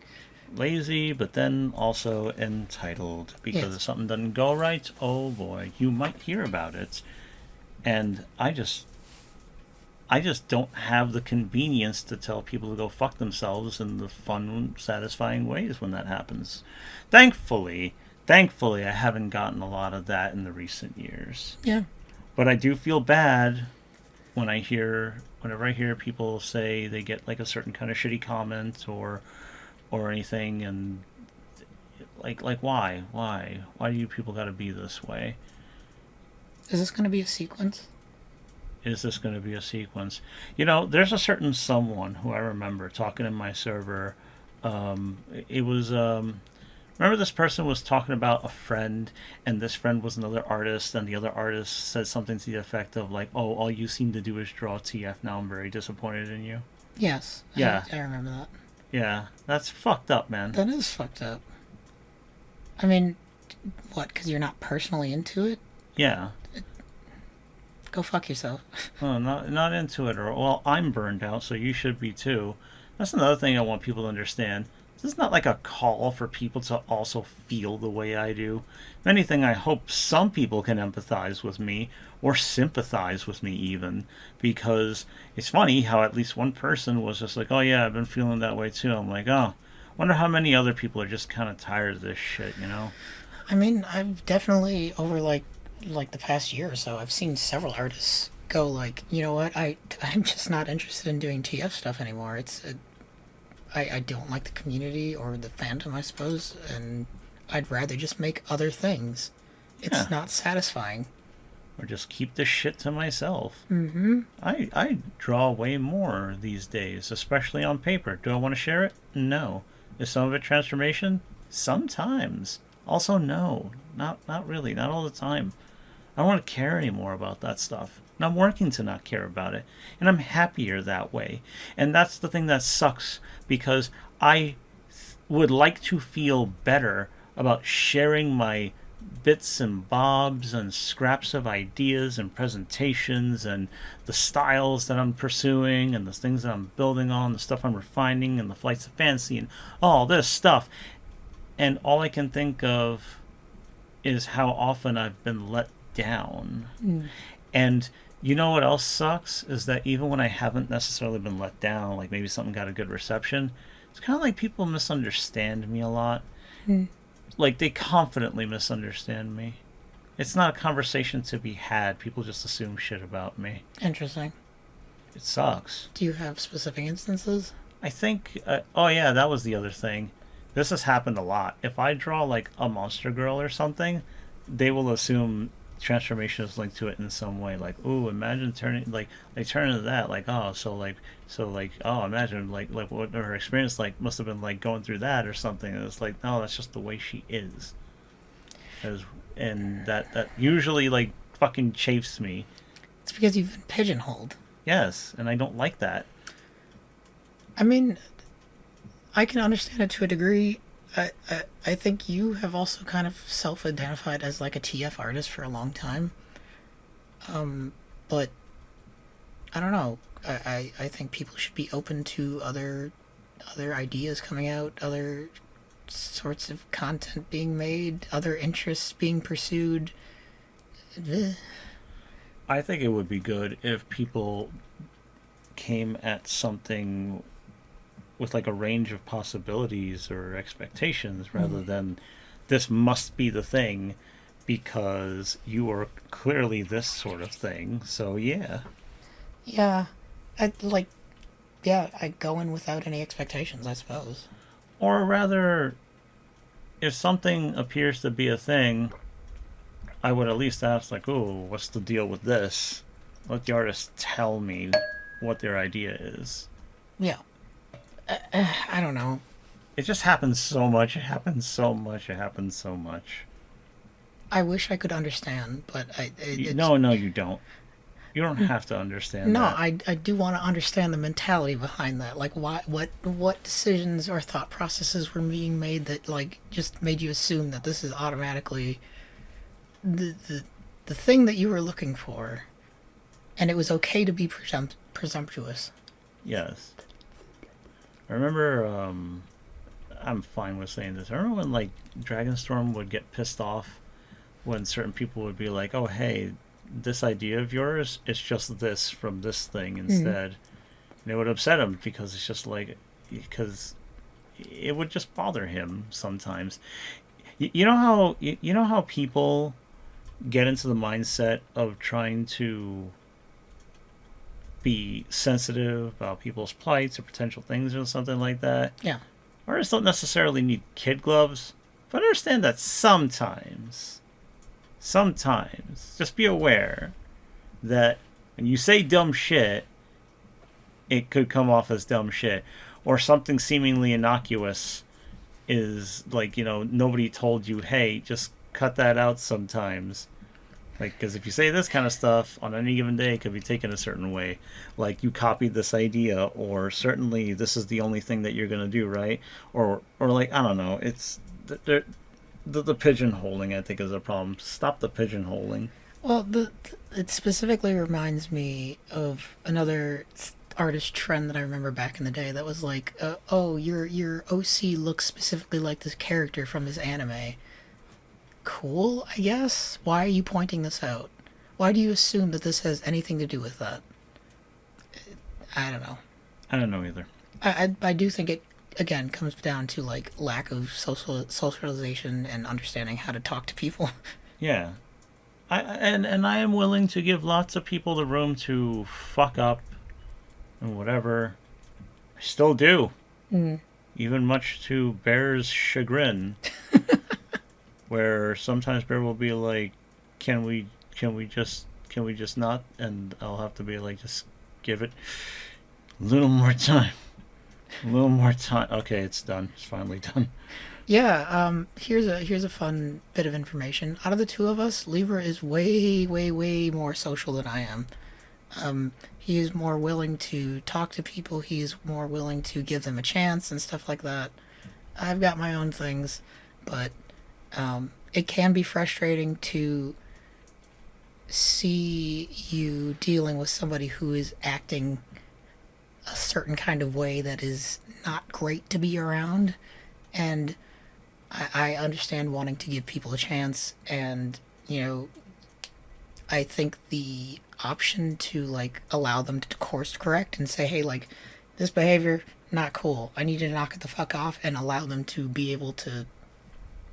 Lazy, but then also entitled, because Yes. if something doesn't go right, oh boy, you might hear about it. And I just don't have the convenience to tell people to go fuck themselves in the fun, satisfying ways when that happens. Thankfully, I haven't gotten a lot of that in the recent years. Yeah. But I do feel bad whenever I hear people say they get like a certain kind of shitty comment or anything, and like why do you people got to be this way? Is this going to be a sequence? Is this going to be a sequence? There's a certain someone who I remember talking in my server. It was remember, this person was talking about a friend, and this friend was another artist, and the other artist said something to the effect of like, oh, all you seem to do is draw TF, now I'm very disappointed in you. Yes. Yeah. I remember that. Yeah, that's fucked up, man. That is fucked up. I mean, what, because you're not personally into it? Yeah. Go fuck yourself. Oh, not into it, or well, I'm burned out, so you should be too. That's another thing I want people to understand. This is not like a call for people to also feel the way I do. If anything, I hope some people can empathize with me, or sympathize with me even, because it's funny how at least one person was just like, oh yeah, I've been feeling that way too. I'm like, oh, wonder how many other people are just kind of tired of this shit, I mean, I've definitely, over like the past year or so, I've seen several artists go like, you know what, I'm just not interested in doing TF stuff anymore. I don't like the community or the fandom, I suppose, and I'd rather just make other things. Yeah. It's not satisfying. Or just keep this shit to myself. Mm-hmm. I draw way more these days, especially on paper. Do I want to share it? No. Is some of it transformation? Sometimes. Also, no. Not really. Not all the time. I don't want to care anymore about that stuff. And I'm working to not care about it. And I'm happier that way. And that's the thing that sucks because I would like to feel better about sharing my bits and bobs and scraps of ideas and presentations and the styles that I'm pursuing and the things that I'm building on, the stuff I'm refining and the flights of fancy and all this stuff. And all I can think of is how often I've been let down. And you know what else sucks is that even when I haven't necessarily been let down, like maybe something got a good reception, it's kind of like people misunderstand me a lot. Like they confidently misunderstand me. It's not a conversation to be had. People just assume shit about me. Interesting. It sucks. Do you have specific instances? I think, oh yeah, that was the other thing. This has happened a lot. If I draw like a monster girl or something, they will assume transformation is linked to it in some way. Like, ooh, imagine turning like turn into that. Like, oh, oh, imagine like what her experience like must have been like going through that or something. And it's like, no, that's just the way she is. And that usually like fucking chafes me. It's because you've been pigeonholed. Yes, and I don't like that. I mean, I can understand it to a degree. I think you have also kind of self-identified as like a TF artist for a long time. But I don't know. I think people should be open to other ideas coming out, other sorts of content being made, other interests being pursued. I think it would be good if people came at something with like a range of possibilities or expectations rather than this must be the thing because you are clearly this sort of thing. So yeah. Yeah. I go in without any expectations, I suppose. Or rather, if something appears to be a thing, I would at least ask like, "Oh, what's the deal with this?" Let the artist tell me what their idea is. Yeah. I don't know. It just happens so much. It happens so much. It happens so much. I wish I could understand, but No, you don't. You don't have to understand no, that. I do want to understand the mentality behind that. Like, what decisions or thought processes were being made that, like, just made you assume that this is automatically the thing that you were looking for, and it was okay to be presumptuous. Yes. I remember, I'm fine with saying this. I remember when, like, Dragonstorm would get pissed off when certain people would be like, oh, hey, this idea of yours, it's just this from this thing instead. And it would upset him because it's just like, because it would just bother him sometimes. You know how people get into the mindset of trying to be sensitive about people's plights or potential things or something like that. Yeah. Artists don't necessarily need kid gloves, but understand that sometimes, just be aware that when you say dumb shit, it could come off as dumb shit. Or something seemingly innocuous is like, nobody told you, hey, just cut that out sometimes. Like, because if you say this kind of stuff on any given day, it could be taken a certain way. Like, you copied this idea, or certainly this is the only thing that you're going to do, right? Or like, I don't know. It's the pigeonholing, I think, is a problem. Stop the pigeonholing. Well, it specifically reminds me of another artist trend that I remember back in the day that was like, oh, your OC looks specifically like this character from this anime. Cool, I guess. Why are you pointing this out? Why do you assume that this has anything to do with that? I don't know. I don't know either. I do think it, again, comes down to, like, lack of socialization and understanding how to talk to people. Yeah. And I am willing to give lots of people the room to fuck up and whatever. I still do. Mm. even much to Bear's chagrin, where sometimes Bear will be like, "Can we, can we just not?" And I'll have to be like, "Just give it a little more time, a little more time." Okay, it's done. It's finally done. Yeah, here's a fun bit of information. Out of the two of us, Libra is way, way, way more social than I am. He is more willing to talk to people. He is more willing to give them a chance and stuff like that. I've got my own things, but it can be frustrating to see you dealing with somebody who is acting a certain kind of way that is not great to be around. And I understand wanting to give people a chance, and I think the option to like allow them to course correct and say, hey, like this behavior not cool. I need you to knock it the fuck off, and allow them to be able to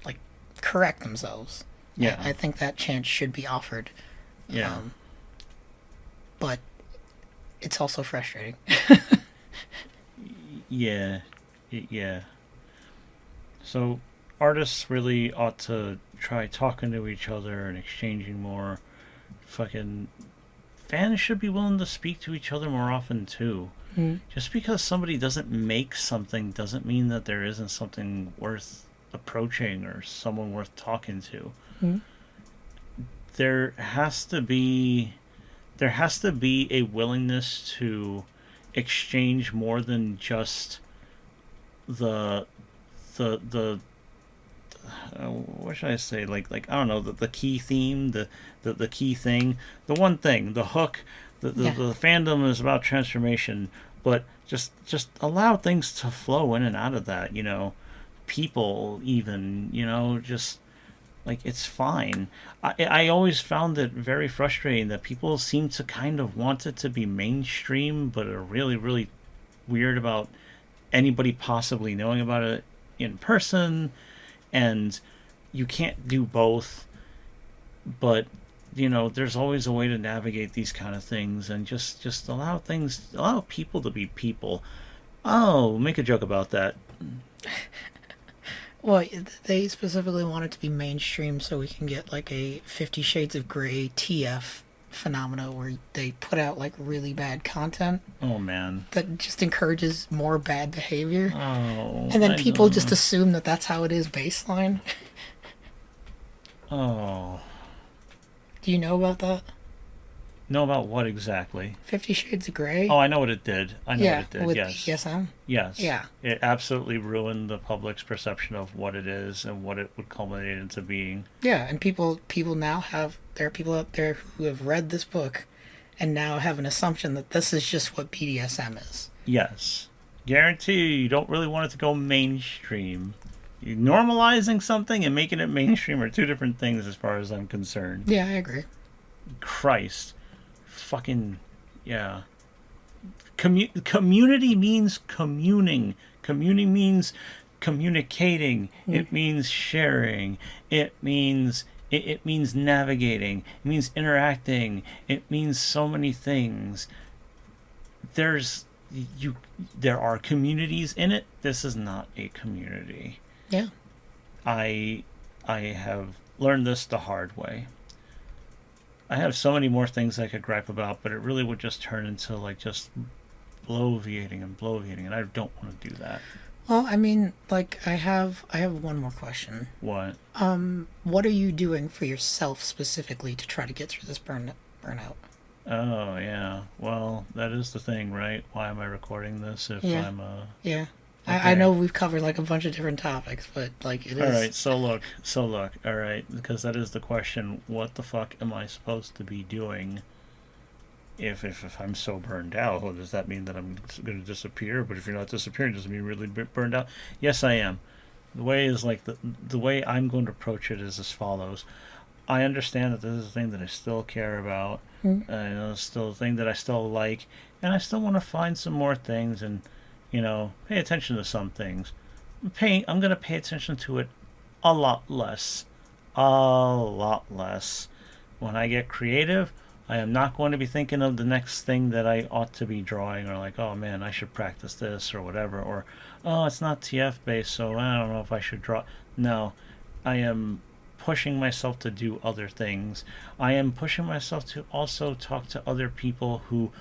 like correct themselves. Yeah. I think that chance should be offered. Yeah. But it's also frustrating. Yeah. Yeah. So artists really ought to try talking to each other and exchanging more. Fucking fans should be willing to speak to each other more often too. Mm. Just because somebody doesn't make something doesn't mean that there isn't something worth approaching or someone worth talking to. Mm. There has to be a willingness to exchange more than just the what should I say? Like I don't know, the key theme, the key thing, the one thing, the hook. The fandom is about transformation, but just allow things to flow in and out of that. People even just like it's fine. I always found it very frustrating that people seem to kind of want it to be mainstream, but are really really weird about anybody possibly knowing about it in person, and you can't do both. But there's always a way to navigate these kind of things, and just allow people to be people. Oh, make a joke about that. Well, they specifically want it to be mainstream so we can get like a 50 Shades of Grey TF phenomena where they put out like really bad content. Oh man, that just encourages more bad behavior. Oh, and then people just assume that that's how it is baseline. Oh. Do you know about that? Know about what exactly? 50 Shades of Grey. Oh, I know what it did. What it did. With Yes. BDSM. Yes. Yeah. It absolutely ruined the public's perception of what it is and what it would culminate into being. Yeah, and people now there are people out there who have read this book and now have an assumption that this is just what BDSM is. Yes. Guarantee you don't really want it to go mainstream. Normalizing something and making it mainstream are two different things as far as I'm concerned. Yeah, I agree. Christ. Fucking, yeah. Community means communing. Communing means communicating. It means sharing. It means navigating. It means interacting. It means so many things. There are communities in it. This is not a community. Yeah. I have learned this the hard way. I have so many more things I could gripe about, but it really would just turn into like just bloviating, and I don't want to do that. Well, I mean, like I have one more question. What? What are you doing for yourself specifically to try to get through this burnout? Oh yeah. Well, that is the thing, right? Why am I recording this if I'm Yeah. Okay. I know we've covered like a bunch of different topics, but like it is. All right, so look. All right, because that is the question. What the fuck am I supposed to be doing? If I'm so burned out, well, does that mean that I'm going to disappear? But if you're not disappearing, does it mean really burned out? Yes, I am. The way is like the way I'm going to approach it is as follows. I understand that this is a thing that I still care about. It's still a thing that I still like, and I still want to find some more things and pay attention to some things. I'm going to pay attention to it a lot less. When I get creative, I am not going to be thinking of the next thing that I ought to be drawing, or like, oh man, I should practice this or whatever, or oh, it's not TF based, so I don't know if I should draw. No, I am pushing myself to do other things. I am pushing myself to also talk to other people who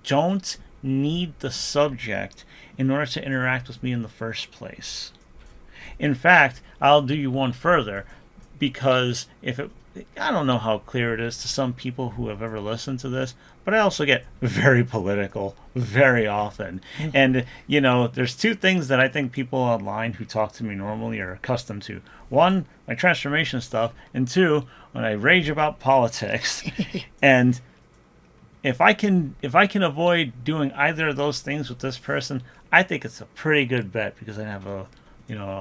don't need the subject in order to interact with me in the first place. In fact, I'll do you one further, because if it, I don't know how clear it is to some people who have ever listened to this, but I also get very political very often. And, you know, there's two things that I think people online who talk to me normally are accustomed to. One, my transformation stuff, and two, when I rage about politics. And if I can avoid doing either of those things with this person, I think it's a pretty good bet, because I have a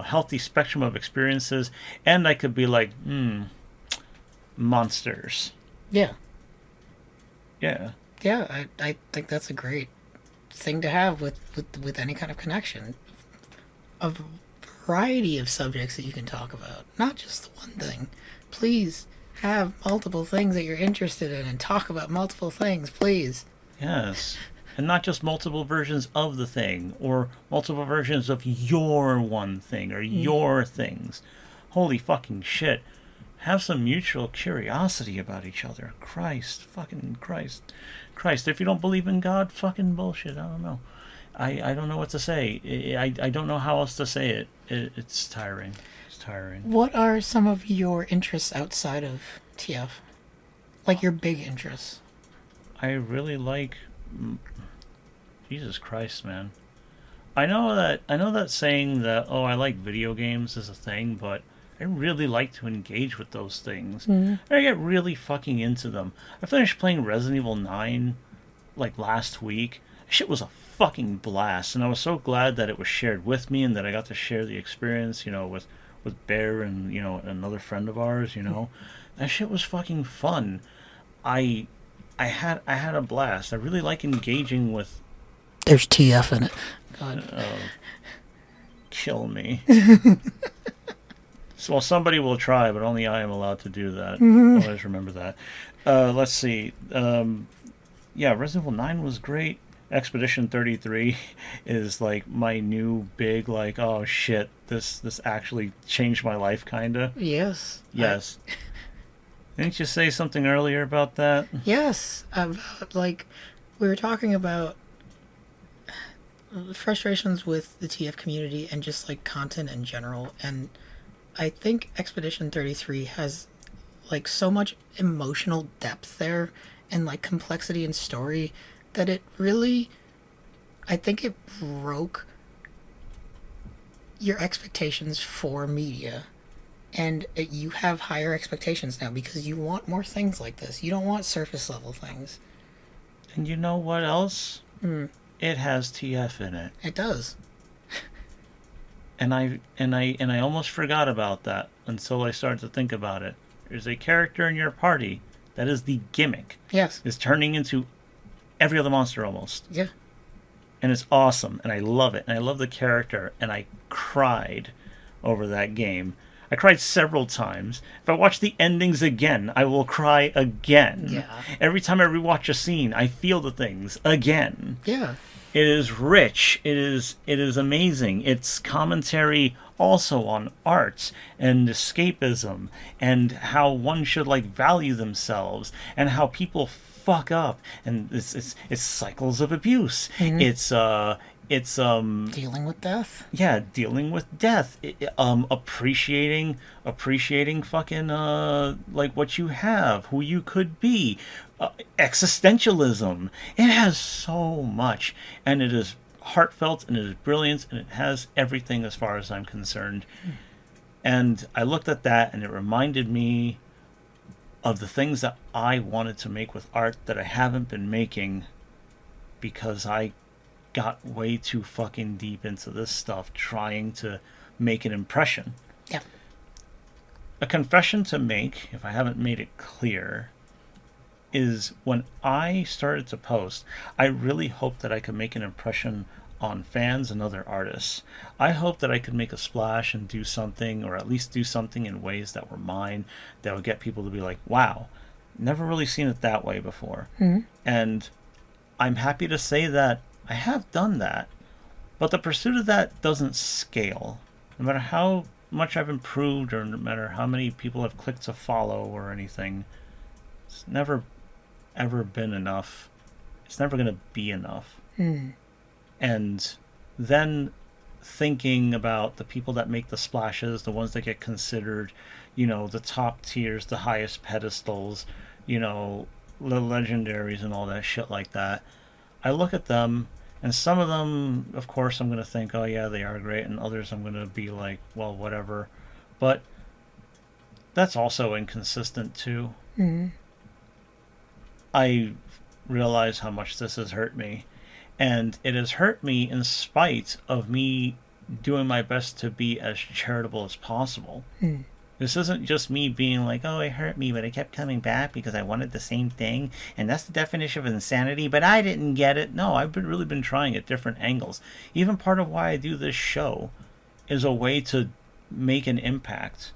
healthy spectrum of experiences, and I could be like, monsters. Yeah. Yeah. Yeah, I think that's a great thing to have with any kind of connection. A variety of subjects that you can talk about, not just the one thing. Please have multiple things that you're interested in and talk about multiple things, please. Yes. And not just multiple versions of the thing, or multiple versions of your one thing, or your things. Holy fucking shit. Have some mutual curiosity about each other. Christ. Fucking Christ. Christ. If you don't believe in God, fucking bullshit. I don't know. I don't know what to say. I don't know how else to say it. It's tiring. It's tiring. What are some of your interests outside of TF? Like your big interests? I really like... Jesus Christ, man. I know that saying that, oh, I like video games is a thing, but I really like to engage with those things. Mm-hmm. I get really fucking into them. I finished playing Resident Evil 9 like last week. Shit was a fucking blast, and I was so glad that it was shared with me and that I got to share the experience, with Bear and, another friend of ours, That shit was fucking fun. I had a blast. I really like engaging with... There's TF in it. God. Kill me. So, well, somebody will try, but only I am allowed to do that. Always remember that. Let's see. Yeah, Resident Evil 9 was great. Expedition 33 is like my new big, like, oh shit, this actually changed my life, kinda. Yes. Yes. Didn't you say something earlier about that? Yes. Like, we were talking about frustrations with the TF community and just like content in general, and I think Expedition 33 has like so much emotional depth there and like complexity and story that it really, I think it broke your expectations for media, and you have higher expectations now because you want more things like this. You don't want surface level things. And you know what else? It has TF in it. It does. And I almost forgot about that until I started to think about it. There's a character in your party that is the gimmick. Yes. Is turning into every other monster almost. Yeah. And it's awesome, and I love it, and I love the character, and I cried over that game. I cried several times. If I watch the endings again, I will cry again. Yeah. Every time I rewatch a scene, I feel the things again. Yeah. It is rich. It is amazing. It's commentary also on art and escapism and how one should like value themselves and how people fuck up, and it's cycles of abuse. It's dealing with death. Yeah, dealing with death. Appreciating fucking like what you have, who you could be. Existentialism. It has so much, and it is heartfelt, and it is brilliant, and it has everything as far as I'm concerned. And I looked at that, and it reminded me of the things that I wanted to make with art that I haven't been making because I got way too fucking deep into this stuff trying to make an impression. Yeah. A confession to make, if I haven't made it clear, is when I started to post, I really hoped that I could make an impression on fans and other artists. I hoped that I could make a splash and do something, or at least do something in ways that were mine, that would get people to be like, wow, Never really seen it that way before. Mm-hmm. And I'm happy to say that I have done that. But the pursuit of that doesn't scale. No matter how much I've improved, or no matter how many people have clicked to follow or anything, it's never ever been enough. It's never going to be enough. Mm. And then thinking about the people that make the splashes, the ones that get considered, the top tiers, the highest pedestals, the legendaries and all that shit like that. I look at them, and some of them, of course, I'm going to think, oh yeah, they are great, and others I'm going to be like, well, whatever. But that's also inconsistent too. Mm-hmm. I realize how much this has hurt me. And it has hurt me in spite of me doing my best to be as charitable as possible. Mm. This isn't just me being like, oh, it hurt me, but I kept coming back because I wanted the same thing. And that's the definition of insanity, but I didn't get it. No, I've really been trying at different angles. Even part of why I do this show is a way to make an impact.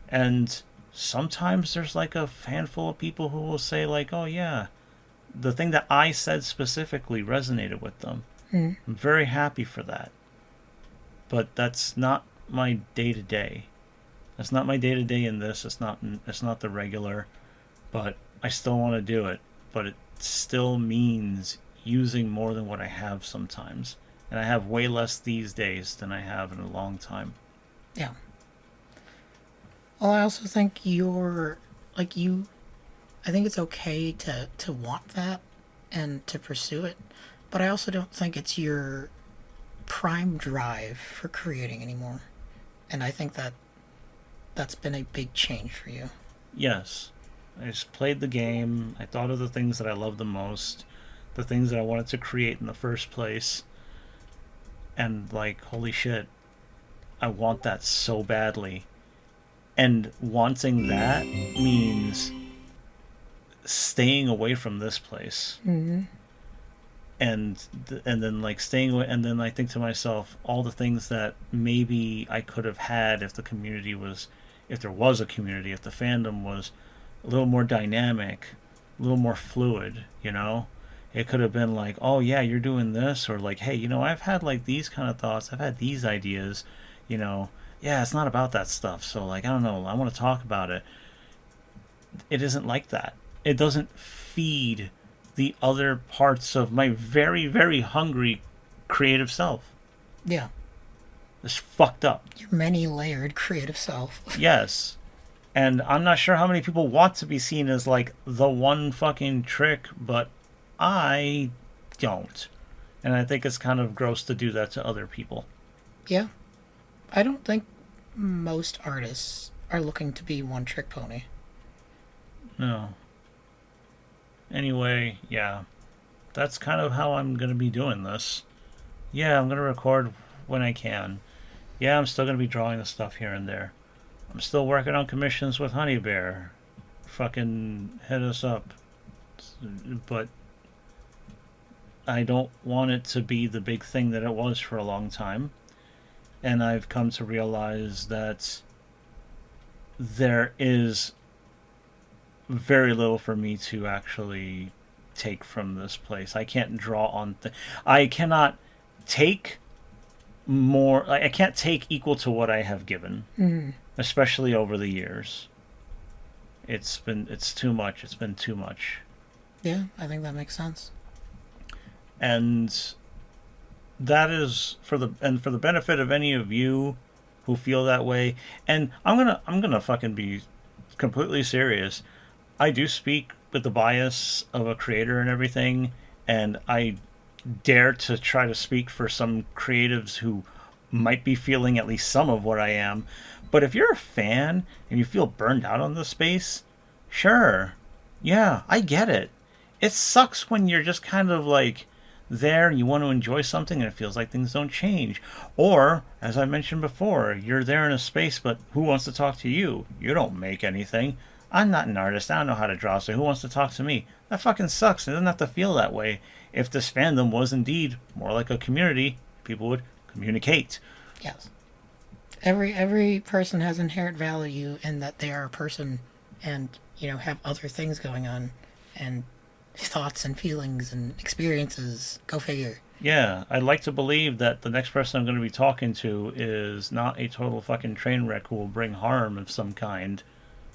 And sometimes there's like a handful of people who will say like, oh yeah, the thing that I said specifically resonated with them. Mm. I'm very happy for that. But that's not my day-to-day. That's not my day-to-day in this. It's not the regular. But I still want to do it. But it still means using more than what I have sometimes. And I have way less these days than I have in a long time. Yeah. Well, I also think I think it's okay to want that and to pursue it, but I also don't think it's your prime drive for creating anymore. And I think that's been a big change for you. Yes. I just played the game. I thought of the things that I loved the most, the things that I wanted to create in the first place. And like, holy shit, I want that so badly. And wanting that means staying away from this place. Mm-hmm. And then like staying away, and then I think to myself, all the things that maybe I could have had if there was a community, if the fandom was a little more dynamic, a little more fluid, it could have been like, oh yeah, you're doing this, or like, hey, I've had like these kind of thoughts, I've had these ideas, yeah, it's not about that stuff, so like, I don't know, I want to talk about it. It isn't like that. It doesn't feed the other parts of my very, very hungry creative self. Yeah. It's fucked up. Your many-layered creative self. Yes. And I'm not sure how many people want to be seen as like the one fucking trick, but I don't. And I think it's kind of gross to do that to other people. Yeah. I don't think most artists are looking to be one trick pony. No. Anyway, yeah. That's kind of how I'm going to be doing this. Yeah, I'm going to record when I can. Yeah, I'm still going to be drawing the stuff here and there. I'm still working on commissions with HoneyBear. Fucking hit us up. But I don't want it to be the big thing that it was for a long time. And I've come to realize that there is very little for me to actually take from this place. I can't draw on I cannot take more. I can't take equal to what I have given, especially over the years. It's too much. It's been too much. Yeah, I think that makes sense. And that is for the benefit of any of you who feel that way. And I'm gonna fucking be completely serious. I do speak with the bias of a creator and everything, and I dare to try to speak for some creatives who might be feeling at least some of what I am. But if you're a fan and you feel burned out on the space, sure. Yeah, I get it. It sucks when you're just kind of like there and you want to enjoy something and it feels like things don't change. Or, as I mentioned before, you're there in a space, but who wants to talk to you? You don't make anything. I'm not an artist. I don't know how to draw, so who wants to talk to me? That fucking sucks. It doesn't have to feel that way. If this fandom was indeed more like a community, people would communicate. Yes. Every person has inherent value in that they are a person, and have other things going on and thoughts and feelings and experiences. Go figure. Yeah, I'd like to believe that the next person I'm going to be talking to is not a total fucking train wreck who will bring harm of some kind.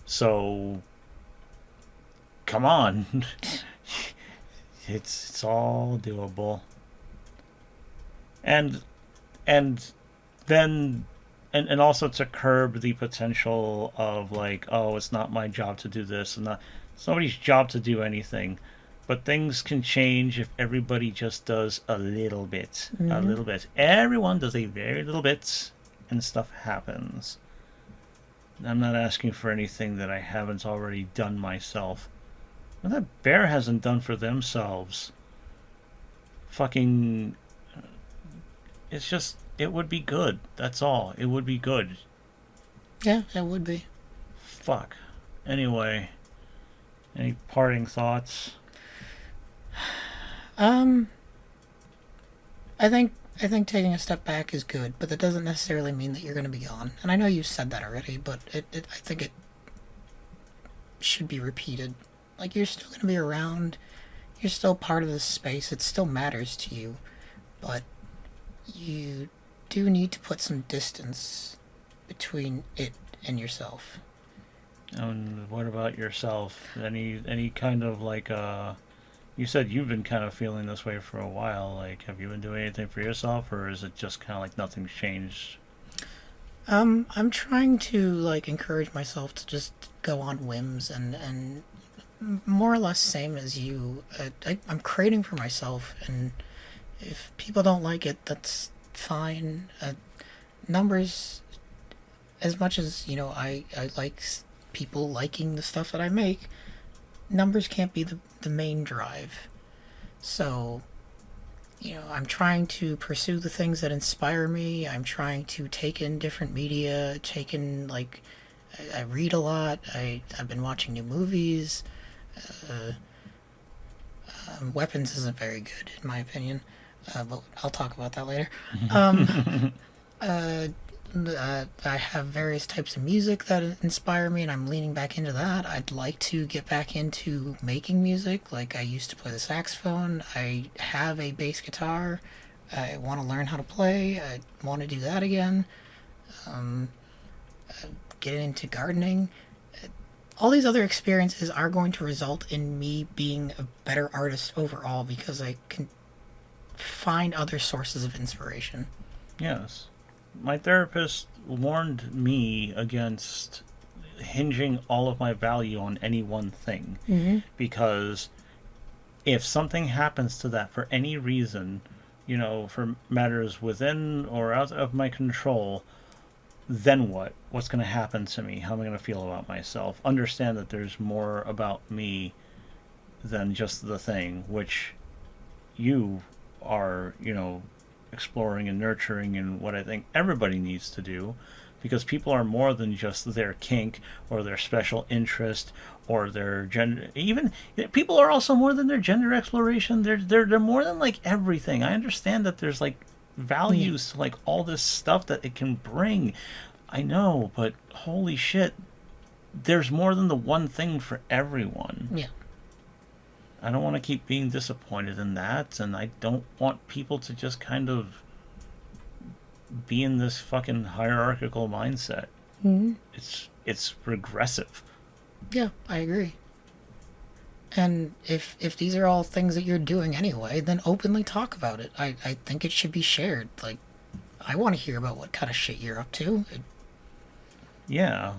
So, come on. It's all doable. And and then and also to curb the potential of like, oh, it's not my job to do this and not it's nobody's job to do anything. But things can change if everybody just does a little bit. A Mm-hmm. little bit. Everyone does a very little bit and stuff happens. I'm not asking for anything that I haven't already done myself. What that bear hasn't done for themselves. Fucking it's just it would be good. That's all. It would be good. Yeah, it would be. Fuck. Anyway, any parting thoughts? Um, I think taking a step back is good, but that doesn't necessarily mean that you're going to be gone. And I know you said that already, but I think it should be repeated. Like, you're still going to be around. You're still part of this space. It still matters to you, but you do need to put some distance between it and yourself. And what about yourself? Any kind of like you said you've been kind of feeling this way for a while. Like, have you been doing anything for yourself, or is it just kind of like nothing's changed? I'm trying to like encourage myself to just go on whims and more or less same as you. I'm creating for myself, and if people don't like it, that's fine. Numbers, as much as I like people liking the stuff that I make, numbers can't be the main drive. So, I'm trying to pursue the things that inspire me. I'm trying to take in different media, take in, like, I read a lot. I've been watching new movies. Uh, Weapons isn't very good, in my opinion, but I'll talk about that later. Um, uh, I have various types of music that inspire me, and I'm leaning back into that. I'd like to get back into making music. Like, I used to play the saxophone. I have a bass guitar. I want to learn how to play. I want to do that again. Um, get into gardening. All these other experiences are going to result in me being a better artist overall because I can find other sources of inspiration. Yes. My therapist warned me against hinging all of my value on any one thing. Mm-hmm. Because if something happens to that for any reason, for matters within or out of my control, then what? What's going to happen to me? How am I going to feel about myself? Understand that there's more about me than just the thing, which you are, exploring and nurturing, and what I think everybody needs to do, because people are more than just their kink or their special interest or their gender. Even people are also more than their gender exploration. They're more than like everything. I understand that there's like values to like all this stuff that it can bring. I know, but holy shit, there's more than the one thing for everyone. Yeah. I don't want to keep being disappointed in that, and I don't want people to just kind of be in this fucking hierarchical mindset. Mm-hmm. It's regressive. Yeah, I agree. And if these are all things that you're doing anyway, then openly talk about it. I think it should be shared. Like, I want to hear about what kind of shit you're up to. Yeah.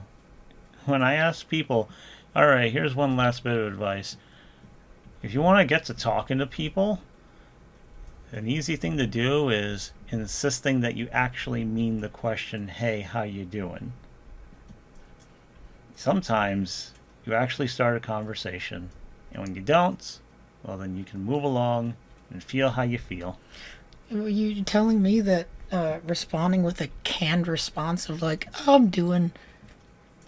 When I ask people, all right, here's one last bit of advice. If you want to get to talking to people, an easy thing to do is insisting that you actually mean the question, hey, how you doing? Sometimes you actually start a conversation, and when you don't, well, then you can move along and feel how you feel. Are you telling me that responding with a canned response of like, oh, I'm doing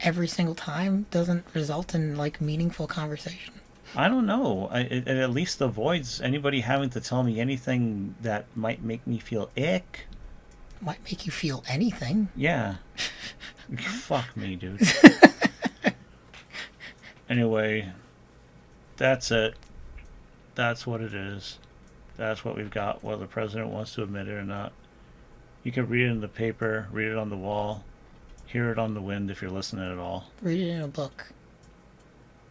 every single time doesn't result in like meaningful conversation? I don't know. It at least avoids anybody having to tell me anything that might make me feel ick. Might make you feel anything. Yeah. Fuck me, dude. Anyway, that's it. That's what it is. That's what we've got, whether the president wants to admit it or not. You can read it in the paper, read it on the wall, hear it on the wind if you're listening at all. Read it in a book.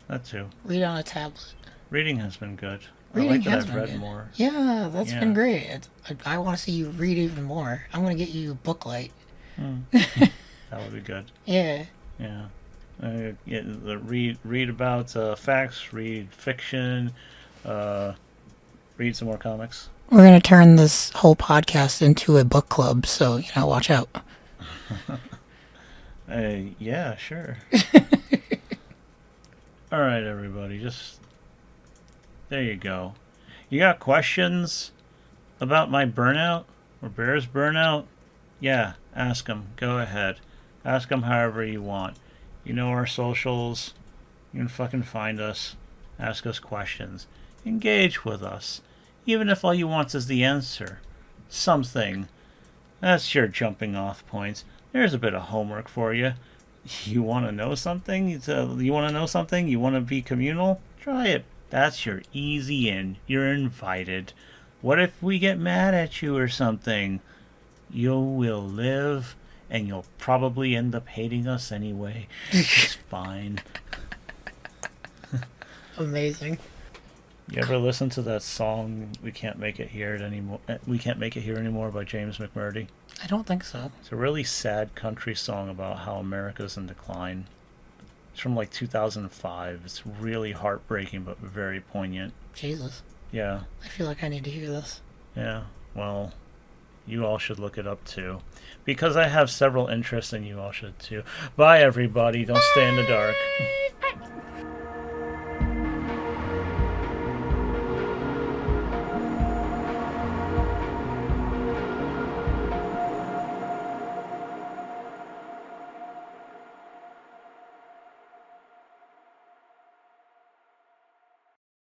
That too. Read on a tablet. Reading has been good. Reading I like that has I've been read good. more. Yeah, that's been great. I want to see you read even more. I'm going to get you Booklight. That would be good. Yeah. Yeah. Read about facts, read fiction, read some more comics. We're going to turn this whole podcast into a book club, so, watch out. Yeah, sure. All right, everybody, there you go. You got questions about my burnout or Bear's burnout? Yeah, ask them. Go ahead. Ask them however you want. You know our socials. You can fucking find us. Ask us questions. Engage with us. Even if all you want is the answer. Something. That's your jumping off points. There's a bit of homework for you. You want to know something? You want to know something? You want to be communal? Try it. That's your easy in. You're invited. What if we get mad at you or something? You will live, and you'll probably end up hating us anyway. It's fine. Amazing. You ever listen to that song "We Can't Make It Here Anymore"? We Can't Make It Here Anymore by James McMurdy. I don't think so. It's a really sad country song about how America's in decline. It's from like 2005. It's really heartbreaking but very poignant. Jesus. Yeah. I feel like I need to hear this. Yeah. Well, you all should look it up too. Because I have several interests and you all should too. Bye everybody. Don't stay in the dark.